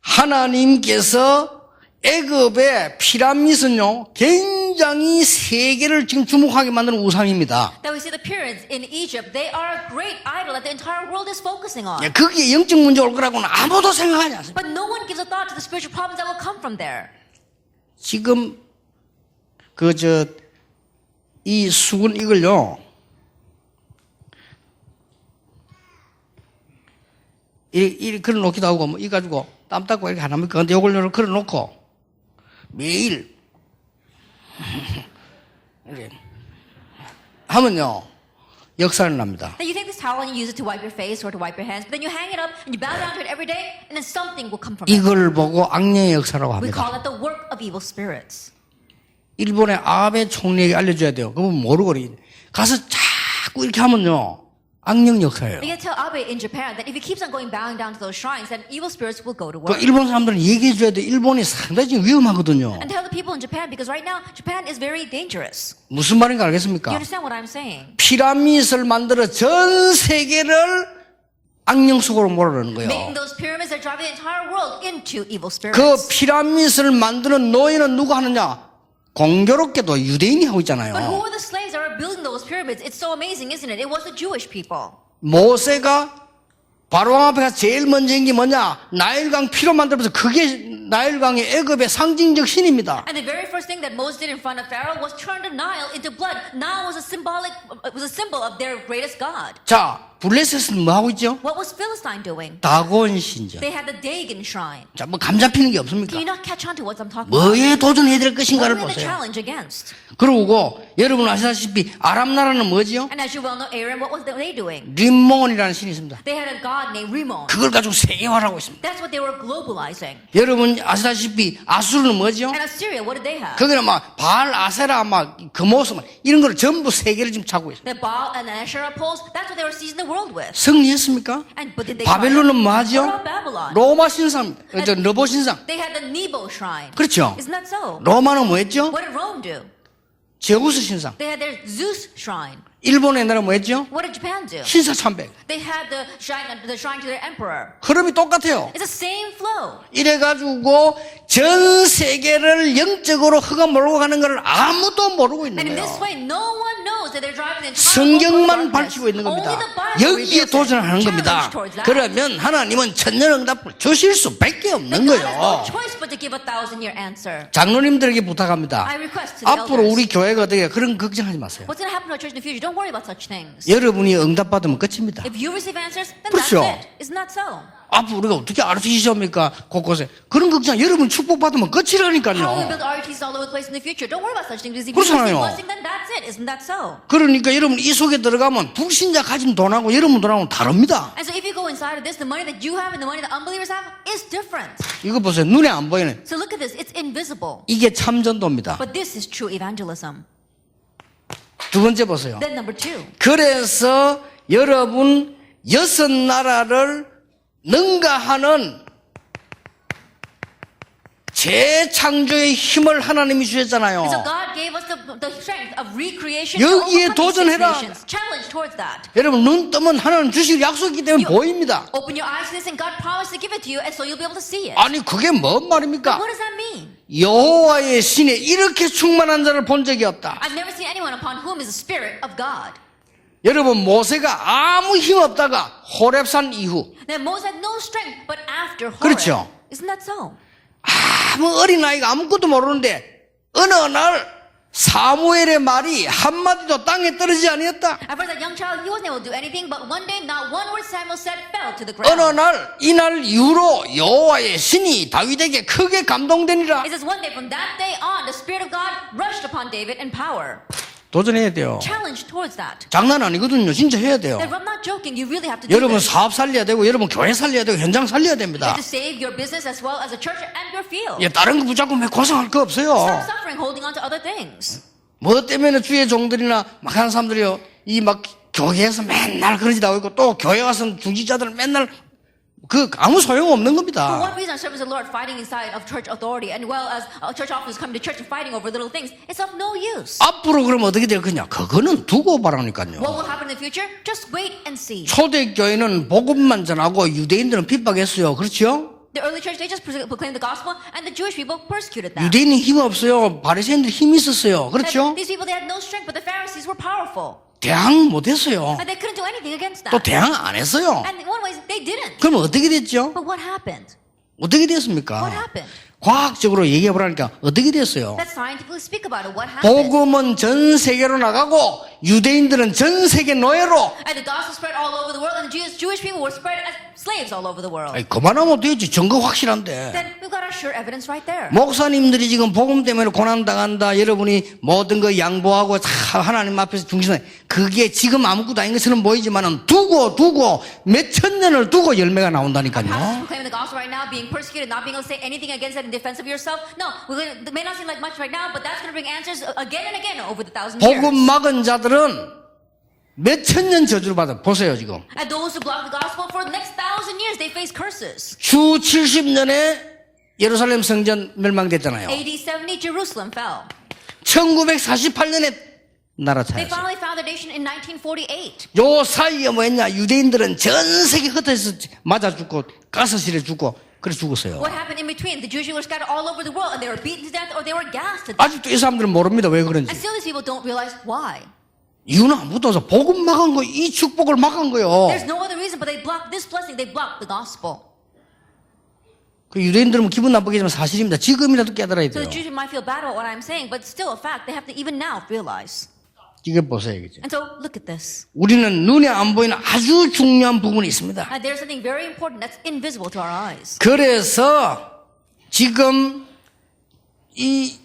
하나님께서 애굽의 피라밋은요, 굉장히 세계를 지금 주목하게 만드는 우상입니다. That we see the pyramids in Egypt, they are a great idol that the entire world is focusing on. 예, 거기에 영적 문제 올 거라고는 아무도 생각하지 않습니다. But no one gives a thought to the spiritual problems that will come from there. 지금 이 수건 이걸요, 이 그려 놓기도 하고 뭐 이 가지고 땀 닦고 이렇게 안 합니까? 근데 이걸 그려 놓고 매일 이렇게 하면요 역사를 납니다. Then you take this towel and you use it to wipe your face or to wipe your hands, but then you hang it up and you bow down to it every day, and then something will come from it. 이걸 보고 악령의 역사라고 We 합니다. call it the work of evil spirits. 일본의 아베 총리에게 알려줘야 돼요. 그분 모르고 가서 자꾸 이렇게 하면요 악령 역사예요. They can tell Abe in Japan that if he keeps on going bowing down to those shrines, then evil spirits will go to 그 work. 일본 사람들은 얘기해줘야 돼. 일본이 상당히 지금 위험하거든요. And tell the people in Japan, because right now Japan is very dangerous. 무슨 말인가 You 알겠습니까? understand what I'm saying? 피라밋을 만들어 전 세계를 악령 속으로 몰아넣는 거예요. Making those pyramids that drive the entire world into evil 그 spirits. 피라밋을 만드는 노예는 누가 하느냐? 공교롭게도 유대인이 하고 But who 있잖아요. are the slaves that are building those pyramids? It's so amazing, isn't it? It was the Jewish people. 모세가 바로왕 앞에 가서 제일 먼저 한 게 뭐냐? 나일강 피로 만들면서 그게 나일강의 애굽의 상징적 신입니다. And the very first thing that Moses did in front of Pharaoh was turn the Nile into blood. Nile was a symbol of their greatest god. 자, 블레셋은 뭐 하고 있죠? What was Philistine doing? 다곤 신전. They had the Dagon shrine. 자, 뭐 감잡히는 게 없습니까? Can you not catch on to what I'm talking about? 뭐에 도전해야 될 What 것인가를 are the 보세요. challenge against? 그러고 여러분 아시다시피 아람 나라는 뭐지요? And as you well know, Aaron, what was they doing? 림몬이라는 신이 있습니다. They had a god named Rimmon. 그걸 가지고 세계화하고 있습니다. That's what they were globalizing. 여러분 아시다시피 아수르는 뭐죠? And Assyria, what did they have? 거기는 막 바알, 아세라, 막 금오스 막 이런 걸 전부 세계를 지금 차고 있어요. The Baal and the Asherah poles, that's what they were seizing the world with. 승리했습니까? But did they 바벨론은 뭐 What 하죠? about Babylon? 로마 신상, 너보 신상. They had the Nebo shrine. 그렇죠. Isn't that so? 로마는 뭐 했죠? What did Rome do? 제우스 신상. They had their Zeus shrine. 일본 옛날에 뭐 했죠? What did Japan do? 신사 참백. They had the shrine to their emperor. 흐름이 똑같아요. It's the same flow. 이래가지고 전 세계를 영적으로 흑암 몰고 가는 걸 아무도 모르고 있는 And in 거예요. this way, no one knows that they're driving the entire world 성경만 towards 밝히고 있는 darkness. 겁니다. Only the Bible 여기에 reveals 도전하는 it. 겁니다. Challenge towards that. 그러면 하나님은 천년응답을 주실 수밖에 없는 Then God has no 거예요. choice but to give 1,000-year answer. 장로님들에게 부탁합니다. I request to the 앞으로 elders. 우리 교회가 어떻게 그런 걱정하지 마세요. What's going to happen to our church in the future? Don't worry about such things. 여러분이 응답받으면 끝입니다. If you receive answers, then 그렇죠. that's it. Isn't that so? 앞으로 우리가 어떻게 RTC입니까? 곳곳에. 그런 걱정, 여러분 축복받으면 How will we 끝이라니까요. build RTs all over the place in the future? Don't worry about such things. Because if you 그렇잖아요. receive blessing, then that's it. Isn't that so? 그러니까 여러분 이 속에 들어가면 불신자 가진 돈하고 여러분 돈하고는 다릅니다. And so if you go inside of this, the money that you have and the money that unbelievers have is different. 이거 보세요. 눈에 안 보이는. So look at this. It's invisible. 이게 참전도입니다. But this is true evangelism. 두 번째 보세요. Then number 2. 그래서 여러분 6나라를 능가하는 재창조의 힘을 하나님이 주셨잖아요. So God gave us the strength of recreation 여기에 to overcome these 도전해라. situations. Challenge towards that. 여러분 눈 뜨면 하나님 주실 약속이기 때문에 보입니다. Open your eyes to this and God promised to give it to you and so you'll be able to see it. 아니 그게 뭔 말입니까? What does that mean? 여호와의 신에 이렇게 충만한 자를 본 적이 없다. I've never seen anyone upon whom is the Spirit of God. 여러분 모세가 아무 힘 없다가 호렙산 이후 Then Moses had no strength, but after Horeb. 그렇죠. Isn't that so? 아무 어린아이가 아무것도 모르는데 어느 날 사무엘의 말이 한마디도 땅에 떨어지지 아니었다. At first, that young child, he wasn't able to do anything, but one day, not one word Samuel said fell to the 어느 ground. 날 이날 이후로 여호와의 신이 다윗에게 크게 감동되니라. It says one day, from that day on, the Spirit of God rushed upon David in power. 도전해야 돼요. Challenge towards that. 장난 아니거든요. 진짜 해야 돼요. If I'm not joking, you really have to do 여러분 this. 사업 살려야 되고 여러분 교회 살려야 되고 현장 살려야 You 됩니다. have to save your business as well as a church and your field. 예, 다른 거 붙잡고 왜 고생할 거 없어요. Stop suffering holding on to other things. 뭐 때문에 주의 종들이나 막 하는 사람들이요 이 막 교회에서 맨날 그런 짓 하고 있고 또 교회 와서 중직자들 맨날 그 아무 소용 없는 For 겁니다. one reason, servants of the Lord fighting inside of church authority, and well as church officers coming to church and fighting over little things, it's of no use. 앞으로 그럼 어떻게 될 거냐? 그거는 두고 What 보라니까요. will happen in the future? Just wait and see. 초대교회는 복음만 전하고 유대인들은 핍박했어요. 그렇죠? The early church, they just proclaimed the gospel, and the Jewish people persecuted them. 유대인은 힘 없어요. 바리새인들 힘이 있었어요. 그렇죠? These people, they had no strength, but the Pharisees were powerful. 대항 못했어요. And they couldn't do anything against 또 that. 대항 안 했어요. And in one way, they didn't. 그럼 어떻게 됐죠? But what happened? 어떻게 됐습니까? What happened? 과학적으로 얘기해 보라니까 어떻게 됐어요? Let's scientifically speak about it. What happened? 복음은 전 세계로 나가고 유대인들은 전 세계 노예로. And the gospel spread all over the world, and the Jewish people were spread as slaves all over the world. 아니, 그만하면 되지. 증거 확실한데. Then we've got our sure evidence right there. 목사님들이 지금 복음 때문에 고난당한다. 여러분이 모든 거 양보하고 다 하나님 앞에서 중심에 그게 지금 아무것도 아닌 것처럼 보이지만은 두고 몇천 년을 두고 열매가 Pastors 나온다니까요. proclaiming the gospel right now, being persecuted, not being able to say anything against it in defense of yourself. No, it may not seem like much right now, but that's going to bring answers again and again over the 1,000 years. 복음 막은 자들은 몇천 년 저주를 받아. 보세요, 지금. And those who block the gospel for the next 1,000 years, they face curses. 주 70년에 예루살렘 성전 멸망됐잖아요. AD 70, Jerusalem fell. 1948년에 나라 They 차였어요. finally found their nation in 1948. 요 사이에 뭐였냐? 유대인들은 전 세계 흩어져서 맞아 죽고 가스실에 죽고 그래 죽었어요. What happened in between? The Jewish people were scattered all over the world, and they were beaten to death or they were gassed to death. 아직도 이 사람들은 모릅니다. 왜 그런지. And still these people don't realize why. 이유는 아무것도 없어. 복음 막은 거, 이 축복을 막은 거요. There's no other reason, but they blocked this blessing. They blocked the gospel. 그 유대인들은 기분 나쁘겠지만 사실입니다. 지금이라도 깨달아야 So 돼요. the Jews might feel bad about what I'm saying, but it's still a fact. They have to even now realize. 이게 보세요. 이제. And so look at this. 우리는 눈에 안 보이는 아주 중요한 부분이 있습니다. And there's something very important that's invisible to our eyes. 그래서 지금 이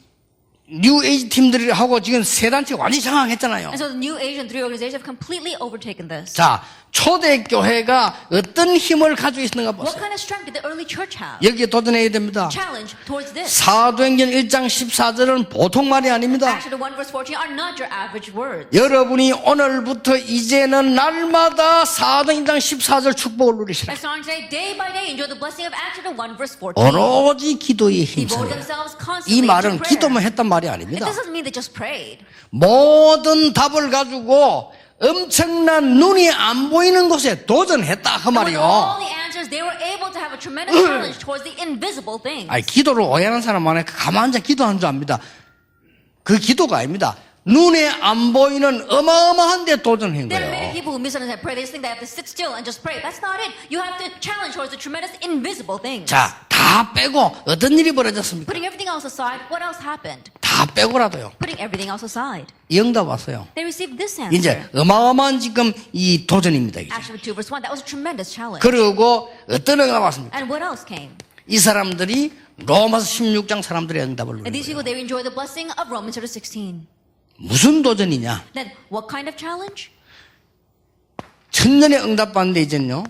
뉴 에이지 팀들이 하고 지금 세 단체가 완전히 장악했잖아요. And so the New Age and three organizations have completely overtaken this. 자, 초대교회가 어떤 힘을 가지고 있는가 What 보세요. kind of strength did the early church have? 여기에 도전해야 됩니다. Challenge towards this. 사도행전 1장 14절은 보통 말이 아닙니다. Acts 1 verse 14 are not your average words. 여러분이 오늘부터 이제는 날마다 사도행전 1장 14절 축복을 누리시라. As on today, day by day, enjoy the blessing of Acts 1 verse 14. 오로지 기도에 Devote 힘써요. themselves 이 constantly to 말은 prayer. 기도만 했단 말이 It 아닙니다. doesn't mean they just prayed. 모든 답을 가지고 엄청난 눈이 안 보이는 곳에 도전했다 그 With 말이요. all the answers, they were able to have a tremendous challenge towards the invisible things. 아니, 기도를 오해하는 사람 많아요. 가만히 앉아 기도하는 줄 압니다. 그 기도가 아닙니다. 눈에 안 보이는 어마어마한 데 도전한 There are many 거예요. people who misunderstand prayer. They just think they have to sit still and just pray. That's not it. You have to challenge towards the tremendous invisible things. 자, 다 빼고 어떤 일이 벌어졌습니까? Putting everything else aside, what else happened? 다 빼고라도요. Putting everything else aside. 영답 왔어요. They received this answer. 이제 어마어마한 지금 이 도전입니다. 이제. Acts 2 verse 1. That was a tremendous challenge. 그리고 어떤 응답 왔습니까? And what else came? 이 사람들이 로마서 16장 사람들의 응답을 누린 And these 거예요. people, they enjoy the blessing of Romans chapter 16. 무슨 도전이냐? Then what kind of challenge? 천년의 응답 받는데 이제는요.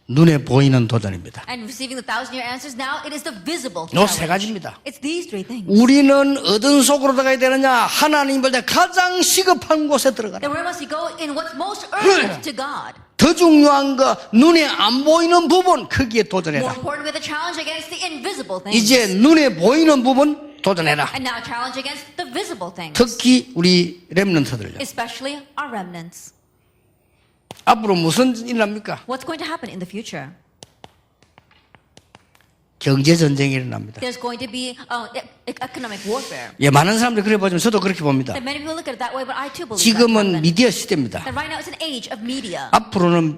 눈에 보이는 도전입니다. And receiving the 1,000-year answers, now it is the visible 요 세 challenge. 가지입니다. It's these three things. 우리는 어떤 속으로 들어가야 되느냐? 하나님 볼 때 가장 시급한 곳에 들어가라. Then where must we go? In what's most urgent to God. 더 중요한 거 눈에 안 보이는 부분 거기에 More 도전해라. important, with a challenge against the invisible things. 이제 눈에 보이는 부분 도전해라. And now challenge against the visible things. 특히 우리 렘넌트들요. Especially our remnants. 앞으로 무슨 일이 납니까? What's going to happen in the future? 경제 전쟁이 일어납니다. There's going to be economic warfare. 예, 많은 사람들이 그래 보지만 저도 그렇게 봅니다. And many people look at it that way, but I too believe 지금은 that. 미디어 시대입니다. That right now it's an age of media. 앞으로는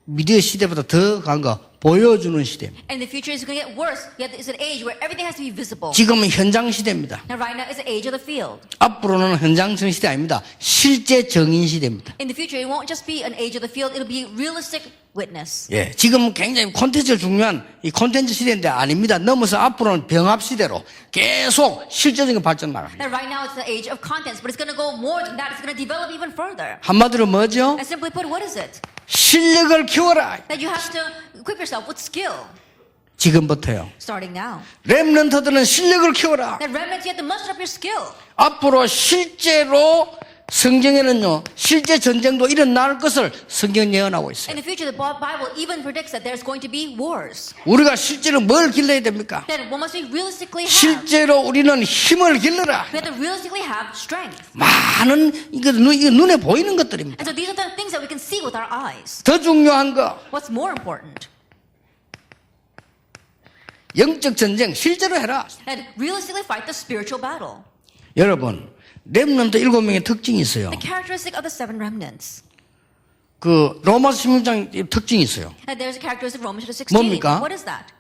미디어 시대보다 더 강한 거 보여주는 시대입니다. And the future is going to get worse. Yet it's an age where everything has to be visible. 지금은 현장 시대입니다. Now right now it's an age of the field. 앞으로는 현장 정 시대 아닙니다. 실제 정인 시대입니다. In the future, it won't just be an age of the field. It'll be realistic witness. 예, 지금 굉장히 콘텐츠가 중요한 이 콘텐츠 시대인데 아닙니다. 넘어서 앞으로는 병합 시대로 계속 실제적인 발전 나갑니다. And right now it's the age of contents, but it's going to go more than that. It's going to develop even further. 한마디로 뭐죠? And simply put, what is it? 실력을 키워라. That you have to equip yourself with skill. 지금부터요. Starting now. 렘넌트들은 실력을 키워라. That remnants, you have to muster up your skill. 앞으로 실제로 성경에는요, 실제 전쟁도 일어날 것을 성경 예언하고 있어요. In the future, the Bible even predicts that there's going to be wars. 우리가 실제로 뭘 길러야 됩니까? Then what must we realistically have? 실제로 우리는 힘을 길러라. We have to realistically have strength. 많은 이거 눈에 보이는 것들입니다. And so these are the things that we can see with our eyes. 더 중요한 거, What's more important? 영적 전쟁 실제로 해라. And realistically fight the spiritual battle. 여러분, 렘넌트 7명의 특징이 있어요. The characteristic of the seven remnants. 그 로마서 16장 특징이 있어요. And there's a characteristic of Romans 16. 뭡니까? What is that?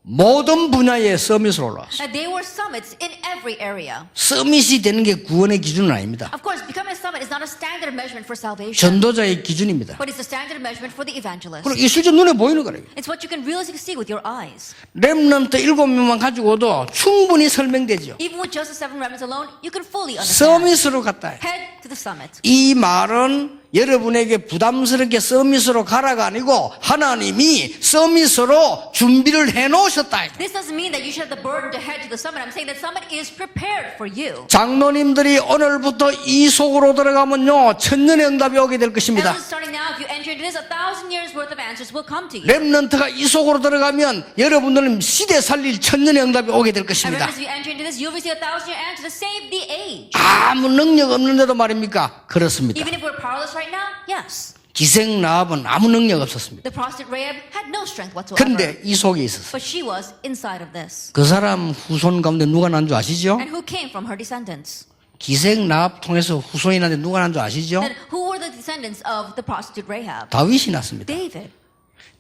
모든 분야에 서밋으로 올라왔어요. That they were summits in every area. 서밋이 되는 게 구원의 기준은 아닙니다. Of course, becoming a summit is not a standard measurement for salvation, 전도자의 기준입니다. but it's the standard measurement for the evangelist. 그리고 이 실제 눈에 보이는 거예요. It's what you can realistically see with your eyes. 렘넌트 7명만 가지고도 충분히 설명되죠. Even with just the seven remnants alone, you can fully understand. 서밋으로 갔다. Head to the summit. 이 말은 여러분에게 부담스럽게 서밋으로 가라가 아니고 하나님이 서밋으로 준비를 해놓으셨다. This doesn't mean that you should have the burden to head to the summit. I'm saying that summit is prepared for you. 장로님들이 오늘부터 이 속으로 들어가면요, 천년의 응답이 오게 될 것입니다. And starting now, if you enter into this, 1,000 years worth of answers will come to you. 렘넌트가 이 속으로 들어가면 여러분들은 시대 살릴 천년의 응답이 오게 될 And 것입니다. as you enter into this, you'll receive 1,000-year answer to save the age. 아무 능력 없는데도 말입니까? 그렇습니다. Even if we're powerless right now, yes. 기생 라합은 아무 능력 없었습니다. The prostitute Rahab had no strength whatsoever. 그런데 이 속에 있었어요. But she was inside of this. 그 사람 후손 가운데 누가 난 줄 아시죠? And who came from her descendants? 기생 라합 통해서 후손이 났는데 누가 난 줄 아시죠? And who were the descendants of the prostitute Rahab? 다윗이 났습니다. David.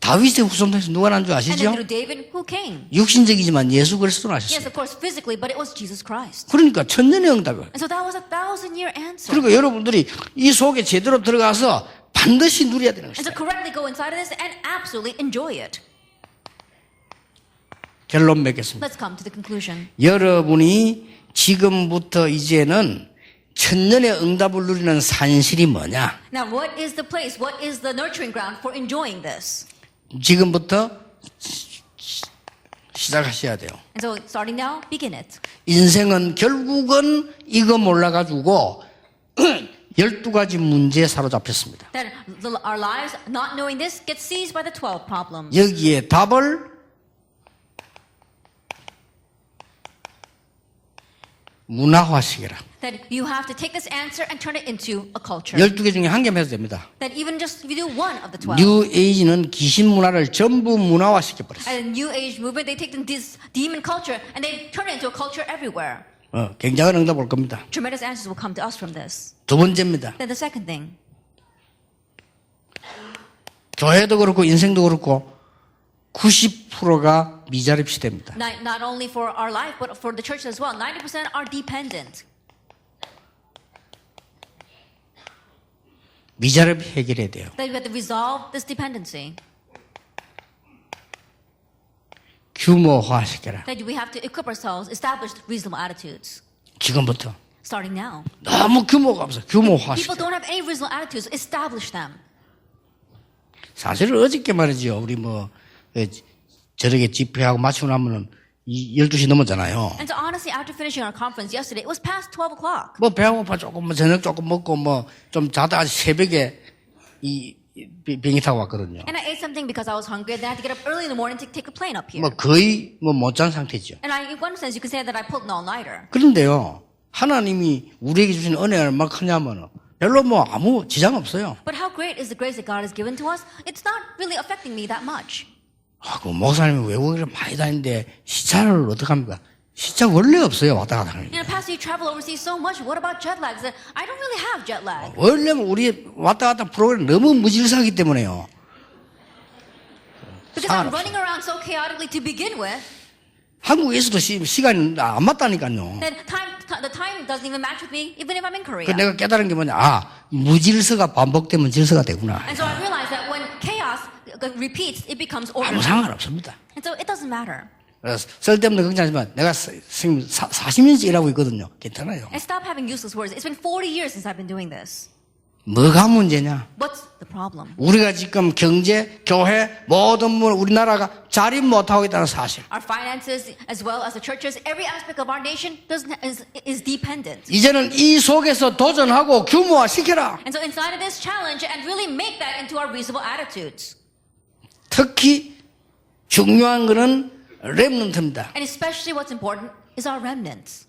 다윗의 후손 통해서 누가 난 줄 And 아시죠? then through David, who came? 육신적이지만 예수 그리스도 Yes, 나셨어요. of course, physically, but it was Jesus Christ. 그러니까 천년의 응답이에요. And so that was 1,000-year answer. 그리고 여러분들이 이 속에 제대로 들어가서 반드시 누려야 되는 And so 것이다. correctly go inside of this and absolutely enjoy it. 결론 맺겠습니다. Let's come to the conclusion. 여러분이 지금부터 이제는 천년의 응답을 누리는 산실이 뭐냐? Now, what is the place? What is the nurturing ground for enjoying this? 지금부터 시작하셔야 돼요. And so starting now, begin it. 인생은 결국은 이거 몰라가지고 12가지 문제에 사로잡혔습니다. That our lives, not knowing this, get seized by the 12 problems. 여기에 답을 문화화시켜라. That you have to take this answer and turn it into a culture. 12개 중에 한 개만 해도 됩니다. That even just if you do one of the 12. 뉴 에이지는 귀신 문화를 전부 문화화시켜버렸어요. And the New Age movement, they take this demon culture and they turn it into a culture everywhere. 굉장한 응답 올 겁니다. Tremendous answers will come to us from this. 두 번째입니다. Then the second thing. 교회도 그렇고 인생도 그렇고 90%가 미자립 시대입니다. Not only for our life, but for the church as well. 90% are dependent. 미자립 해결해야 돼요. That we have to resolve this dependency. 규모화시켜라. That we have to equip ourselves, establish reasonable attitudes. 지금부터. Starting now. 너무 규모가 없어. People 규모화시켜. don't have any reasonable attitudes. Establish them. 사실 어저께 말이죠. 우리 저렇게 집회하고 마치고 나면은 12시 넘었잖아요. And so honestly, after finishing our conference yesterday, it was past 12 o'clock. 배가 고파 조금 저녁 조금 먹고 좀 자다가 새벽에 이 비행기 타고 왔거든요. And I ate something because I was hungry. Then I had to get up early in the morning to take a plane up here. 거의 못 잔 상태죠. And in one sense, you can say that I pulled an all-nighter. 그런데요, 하나님이 우리에게 주신 은혜가 얼마나 크냐면 별로 아무 지장 없어요. But how great is the grace that God has given to us? It's not really affecting me that much. 그 목사님이 외국에 많이 다니는데 시차를 어떡합니까? 시차 원래 없어요. 왔다 갔다 하는 게. You know, Pastor, you travel overseas so much. What about jet lag? I don't really have jet lag. 원래는 우리 왔다 갔다 프로그램 너무 무질서하기 때문에요. Because I'm running around so chaotically to begin with. 한국에서도 시간이 안 맞다니까요. Then the time doesn't even match with me, even if I'm in Korea. 내가 깨달은 게 무질서가 반복되면 질서가 되구나. And so I realized that when chaos repeats, it becomes order. 아무 상관없습니다. And so it doesn't matter. 쓸데없는 걱정하지만 내가 40년째 일하고 있거든요. 괜찮아요. And stop having useless words. It's been 40 years since I've been doing this. 뭐가 문제냐? What's the problem? 우리가 지금 경제, 교회, 모든 우리나라가 자리 못하고 있다는 사실. Our finances, as well as the churches, every aspect of our nation is dependent. 이제는 이 속에서 도전하고 규모화 시켜라. And so inside of this challenge, and really make that into our reasonable attitudes. 특히 중요한 거는 렘넌트입니다. And especially what's important is our remnants.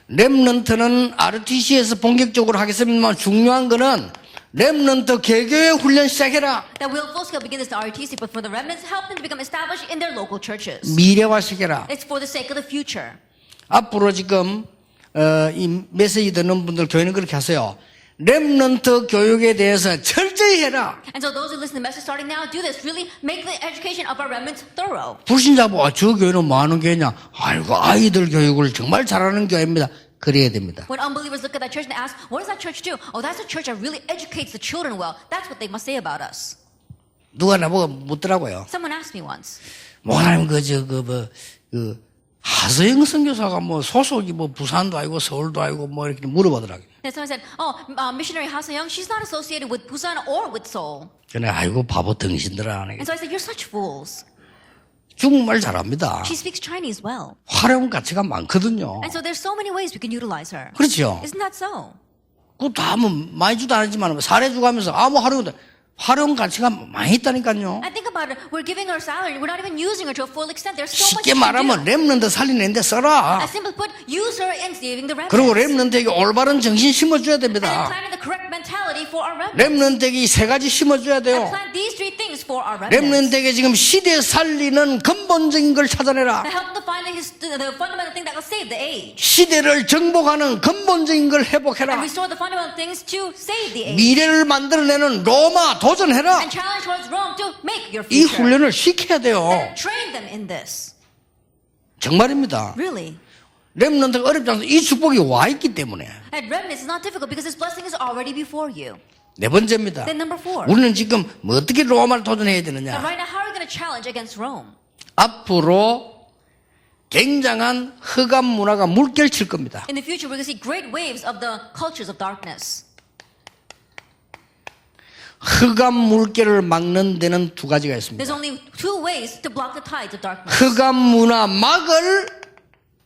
렘넌트는 RTC에서 본격적으로 하겠습니다만 중요한 거는 렘넌트 개교회 훈련 시작해라. That we'll full scale begin this to RTC, but for the remnants, help them to become established in their local churches. 미래화 시켜라. It's for the sake of the future. 앞으로 지금 이 메시지 듣는 분들 교회는 그렇게 하세요. 렘넌트 교육에 대해서 철저히 해라. And so those who listen to the message starting now, do this. Really make the education of our remnants thorough. 불신자 보고 저 교회는 뭐 하는 교회냐? 아이고 아이들 교육을 정말 잘하는 교회입니다. 그래야 됩니다. When unbelievers look at that church and ask, what does that church do? Oh, that's a church that really educates the children well. That's what they must say about us. 누가 나보고 묻더라고요. Someone asked me once. 목사님 하서영 선교사가 뭐 소속이 뭐 부산도 아니고 서울도 아니고 뭐 이렇게 물어보더라고요. And someone said, missionary Ha Seong, she's not associated with Busan or with Seoul. 그래 아이고 바보 등신들아. And so I said, you're such fools. 중국말 잘합니다. She speaks Chinese well. 활용 가치가 많거든요. And so there's so many ways we can utilize her. 그렇죠. Isn't that so? 그것도 뭐 많이 주도 안 했지만 사례 주고 하면서 활용 가치가 많이 있다니까요. I think about it. We're giving her salary. We're not even using her to a full extent. There's so much 쉽게 she can 말하면 do. 렘넌트 살리는데 써라. As simply put, use her in saving the remnants. 그리고 렘넌트에게 올바른 정신 심어줘야 And 됩니다. planting the correct mentality for our remnants. 렘넌트에게 이 세 가지 심어줘야 And 돼요. plant these three things for our remnants. 렘넌트에게 지금 시대 살리는 근본적인 걸 찾아내라. To help them to find the fundamental thing that will save the age. 시대를 정복하는 근본적인 걸 And 회복해라. restore the fundamental things to save the age. 미래를 만들어내는 로마 도전해라. And challenge towards Rome to make your 이 future. 훈련을 시켜야 돼요. And train them in this. 정말입니다. Really. 렘넌트가 어렵지 않아서 이 축복이 와 있기 때문에. And remnants is not difficult because this blessing is already before you. 네 번째입니다. Then number 4. 우리는 지금 뭐 어떻게 로마를 도전해야 And 되느냐. right now, how are we going to challenge against Rome? 앞으로 굉장한 흑암 문화가 물결칠 겁니다. In the future, we're going to see great waves of the cultures of darkness. 흑암 물결을 막는 데는 두 가지가 있습니다. There's only 2 ways to block the tides of darkness. 흑암 문화 막을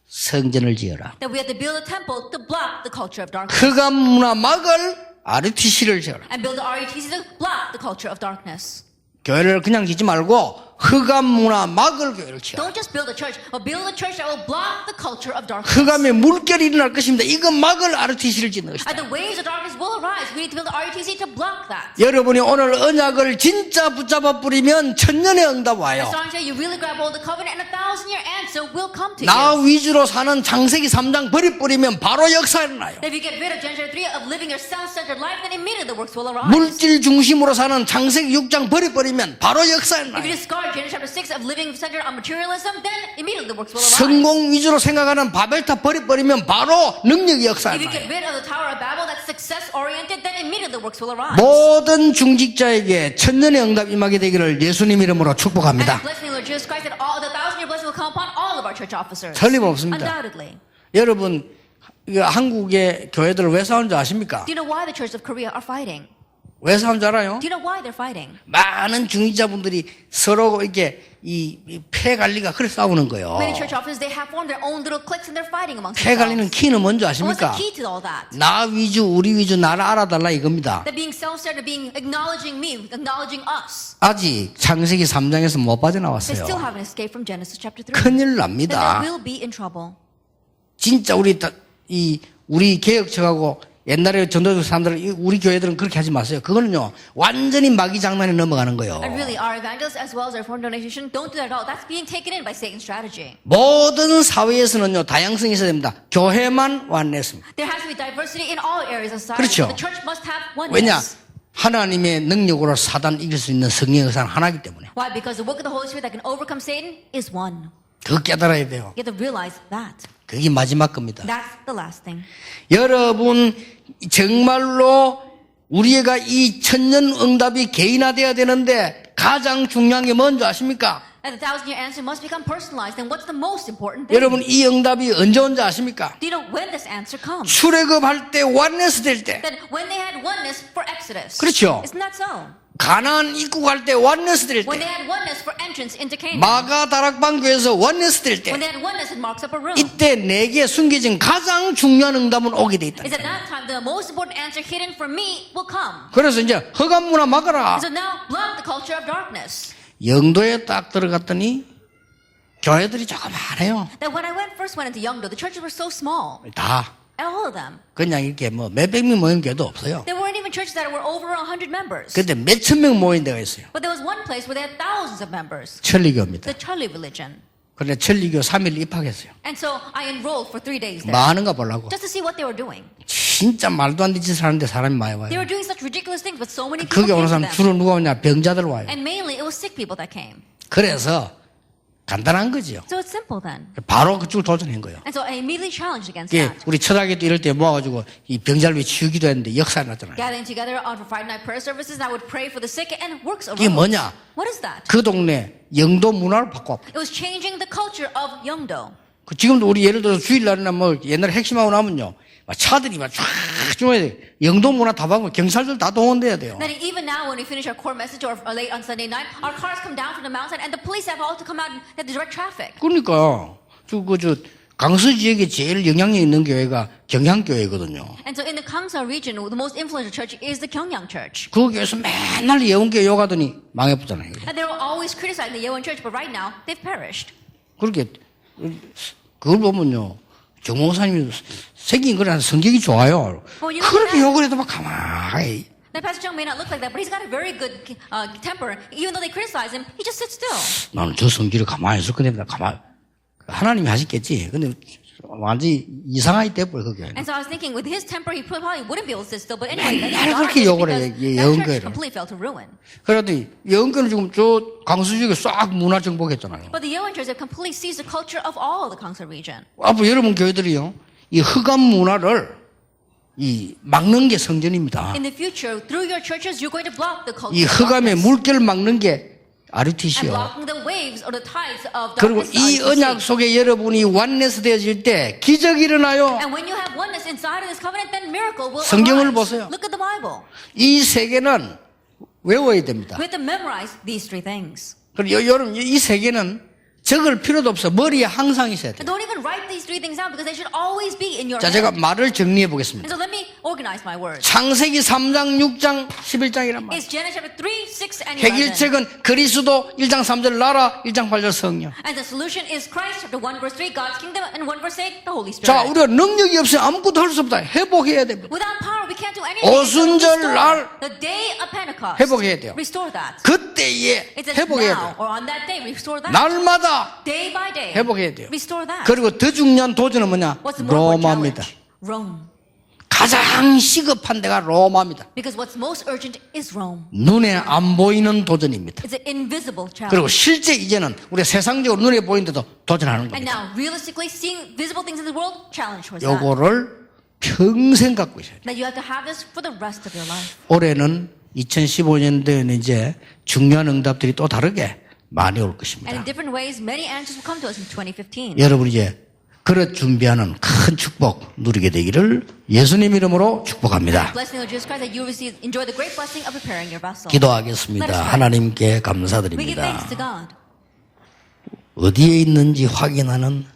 성전을 지어라. That we have to build a temple to block the culture of darkness. 흑암 문화 막을 RTC를 지어라. And build the RETC to block the culture of darkness. 교회를 그냥 짓지 말고 흑암 문화 막을 교회를 지어라. Don't just build a church, but build a church that will block the culture of darkness. 흑암의 물결이 일어날 것입니다. 이거 막을 RTC를 짓는 것이다. And the waves of darkness will arise. We need to build the RETC to block that. 여러분이 오늘 언약을 진짜 붙잡아 뿌리면 천년의 응답 와요. As long as you really grab hold of the covenant, and 1,000-year answer will come to 나 you. 위주로 사는 창세기 3장 버려버리면 바로 역사 일어나요. If you get rid of Genesis 3 of living your self-centered life, then immediately the works will arise. 물질 중심으로 사는 창세기 6장 버려버리면 바로 역사 If you 일어나요. discard Genesis chapter 6 of living centered on materialism, then immediately the works will arise. 성공 위주로 생각하는 바벨탑 버려버리면 바로 능력이 역사 If you get 일어나요. rid of the Tower of Babel that's success-oriented, then immediately the works will arise. 모든 중직자에게 천년의 응답 임하게 되기를 예수님 이름으로 And 축복합니다. blessing Lord Jesus Christ, that all the 1,000-year blessing will come upon all of our church officers. 틀림없습니다. Undoubtedly. 여러분 이거 한국의 교회들을 왜 싸우는 줄 아십니까? Do you know why the churches of Korea are fighting? 왜 싸우는 줄 알아요? Do you know why they're fighting? 많은 중직자분들이 서로 이렇게 폐 관리가 그래 싸우는 거예요. Many church officers, they have formed their own little cliques and they're fighting amongst 폐 관리는 themselves. 키는 뭔지 And what's 아십니까? the key to all that? 나 위주, 우리 위주, 나를 알아달라 이겁니다. That being self-centered, being acknowledging me, acknowledging us. 아직 창세기 3장에서 못 They 빠져나왔어요. still haven't escaped from Genesis chapter 3. 큰일 Then 납니다. they will be in trouble. 진짜 우리 개혁처하고 옛날에 전도적 사람들은 우리 교회들은 그렇게 하지 마세요. 그거는요 완전히 마귀 장난에 넘어가는 거예요. And really, our evangelists as well as our foreign donation don't do that at all. That's being taken in by Satan's strategy. 모든 사회에서는요 다양성이 있어야 됩니다. 교회만 완냈습니다. There has to be diversity in all areas of society. 그렇죠. The church must have 왜냐? oneness. 하나님의 능력으로 사단 이길 수 있는 성령의 역사는 하나이기 때문에 Why? Because the work of the Holy Spirit that can overcome Satan is one. 그거 깨달아야 돼요. You have to realize that. 그게 마지막 겁니다. That's the last thing. 여러분 정말로 우리가 이 천년 응답이 개인화되어야 되는데 가장 중요한 게 뭔지 아십니까? And the 1,000-year answer must become personalized. Then what's the most important thing? 여러분 이 응답이 언제 온지 아십니까? Do you know when this answer comes? 출애굽할 때 원네스 될 때. That when they had oneness for Exodus. 그렇죠. Isn't that so? 가나안 입국할 때 원네스 될 When 때. they had oneness for entrance into Canaan. 마가 다락방 교회에서 원네스 될 때. When they had oneness in Mark's upper room. 이때 내게 숨겨진 가장 중요한 응답은 오게 돼 있다. It's at that time the most important answer hidden from me will come. 그래서 이제 흑암 문화 막아라. So now block the culture of darkness. 영도에 딱 들어갔더니 교회들이 조그만해요. That when I first went into Yeongdo, the churches were so small. 다 All of them. 그냥 이렇게 뭐 몇백 명 모인 교회도 없어요. There weren't even churches that were over 100 members. 근데 몇천 명 모인 데가 있어요. But there was one place where they had thousands of members. 천리교입니다. The Charlie religion. 그런데 천리교 3일 입학했어요. And so I enrolled for 3 days there. 뭐 하는가 보려고. Just to see what they were doing. 진짜 말도 안 되는 짓을 하는데 사람이 많이 와요. They were doing such ridiculous things, but so many people 거기 came 오는 to 사람 them. 주로 누가 오냐? 병자들 와요. And mainly it was sick people that came. 그래서 간단한 거지요. So it's simple then. 바로 그쪽을 도전한 거예요. And so I immediately challenged against 예, that. 우리 초등학교 때 이럴 때 모아가지고 이 병자를 위해 치우기도 했는데 역사 났잖아요. Gathering together on Friday night prayer services, and I would pray for the sick, and works 이게 arose. 뭐냐? What is that? 그 동네 영도 문화를 바꿔. It was changing the culture of Yeongdo. 지금도 우리 예를 들어서 주일날이나 뭐 옛날에 핵심하고 나면요. 막 차들이 막 쫙 주어야 돼. 영도 문화 다 바꾸고 경찰들 다 동원돼야 돼요. That even now, when we finish our core message or late on Sunday night, our cars come down from the mountain, and the police have all to come out and have to direct traffic. 그러니까 저 강서 지역에 제일 영향력 있는 교회가 경향교회거든요. And so in the Gangsa region, the most influential church is the Gyeongyang Church. 그 교회에서 맨날 예원교회 욕하더니 망해보잖아요. And they were always criticizing the Yeowon Church, but right now, they've perished. 그렇게 그걸 보면요. 정목사님이 생긴 거라서 성격이 좋아요. 그렇게 욕을 해도 막 가만히. Now, Pastor Chung may not look like that, but he's got a very good temper. Even though they criticize him, he just sits still. 나는 저 성질을 가만히 있을 건데 하나님이 하셨겠지. 근데 완전히 이상하게 돼버려 그게. And so I was thinking, with his temper, he probably wouldn't be able to sit still. But anyway, that's 맨날 God, 그렇게 욕을 해, because that 예언교회를. church completely fell to ruin. 그러더니 예언교는 지금 저 강수 지역에 싹 문화 정복했잖아요. But the Yeowon Church have completely seized the culture of all of the Gangsa region. 앞으로 여러분 교회들이요, 이 흑암 문화를 이 막는 게 성전입니다. In the future, through your churches, you're going to block the culture 이 of 흑암의 darkness. 물결을 막는 게 And RUTC요. blocking the waves or the tides of 그리고 darkness. 이 언약 속에 여러분이 완내스 되어질 때 기적이 일어나요. And when you have oneness inside of this covenant, then miracle will 성경을 arise. 보세요. Look at the Bible. 이 세계는 외워야 됩니다. We have to memorize these 3 things. 그리고 여러분 이 세계는 적을 필요도 없어. 머리에 항상 있어야 And 돼요. don't even write these 3 things down because they should always be in your 자, head. 제가 말을 정리해 And 보겠습니다. so let me organize my words. 창세기 3장, 6장, 11장이란 말이에요. It's Genesis chapter 3, 6, and 11. 해결책은 그리스도 1장 3절 나라, 1장 8절 성령. And the solution is Christ, chapter 1, verse 3, God's kingdom, and 1 verse 8, the Holy 자, Spirit. 우리가 능력이 없으면 아무것도 할 수 없다. 회복해야 됩니다. Without power, we can't do anything. 오순절 Restore. 날 The day of Pentecost. 회복해야 돼요. Restore that. 그때에 It says 회복해야 now, 돼요. or on that day, restore that. 날마다 Day by day. 회복해야 돼요. Restore that. 그리고 더 중요한 도전은 뭐냐? What's the more important 로마입니다. challenge? Rome. 가장 시급한 데가 로마입니다. Because what's most urgent is Rome. 눈에 안 보이는 도전입니다. It's an invisible challenge. 그리고 실제 이제는 우리 세상적으로 눈에 보이는데도 도전하는 And 겁니다. now, realistically, seeing visible things in the world, challenge towards that. 요거를 평생 갖고 있어야 돼요. That you have to have this for the rest of your life. 올해는 2015년도에는 이제 중요한 응답들이 또 다르게 많이 올 And 것입니다. in different ways, many answers will come to us in 2015. 여러분 이제 그릇 준비하는 큰 축복 누리게 되기를 예수님 이름으로 축복합니다. Blessing of Jesus Christ that you receive, enjoy the great blessing of preparing your vessel. 기도하겠습니다. 하나님께 We give 감사드립니다. thanks to God. 어디에 있는지 확인하는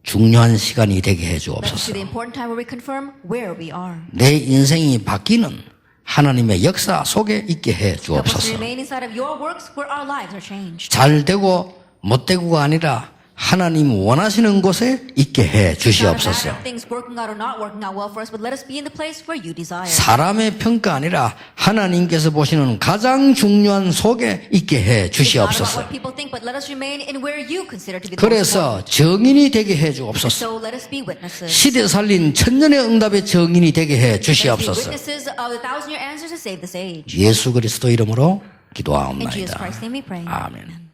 중요한 시간이 되게 해 Let us see 주옵소서. the important time where we confirm where we are. 내 인생이 바뀌는 하나님의 역사 속에 있게 해 Help us to 주옵소서. remain inside of your works where our lives are changed. 잘 되고 못 되고가 아니라 하나님 원하시는 곳에 있게 해 Not a matter 주시옵소서. of things working out or not working out well for us, but let us be in the place where you desire. 사람의 평가 아니라 하나님께서 보시는 가장 중요한 속에 있게 해 It's not about 주시옵소서. what people think, but let us remain in where you consider to be the most 그래서 important. 정인이 되게 해 주옵소서. So let us be witnesses. 시대 살린 천년의 응답의 정인이 되게 해 Let us be 주시옵소서. witnesses of the 1,000-year answers to save this age. 예수 그리스도 이름으로 In Jesus 기도하옵나이다. Christ's name we pray. 아멘.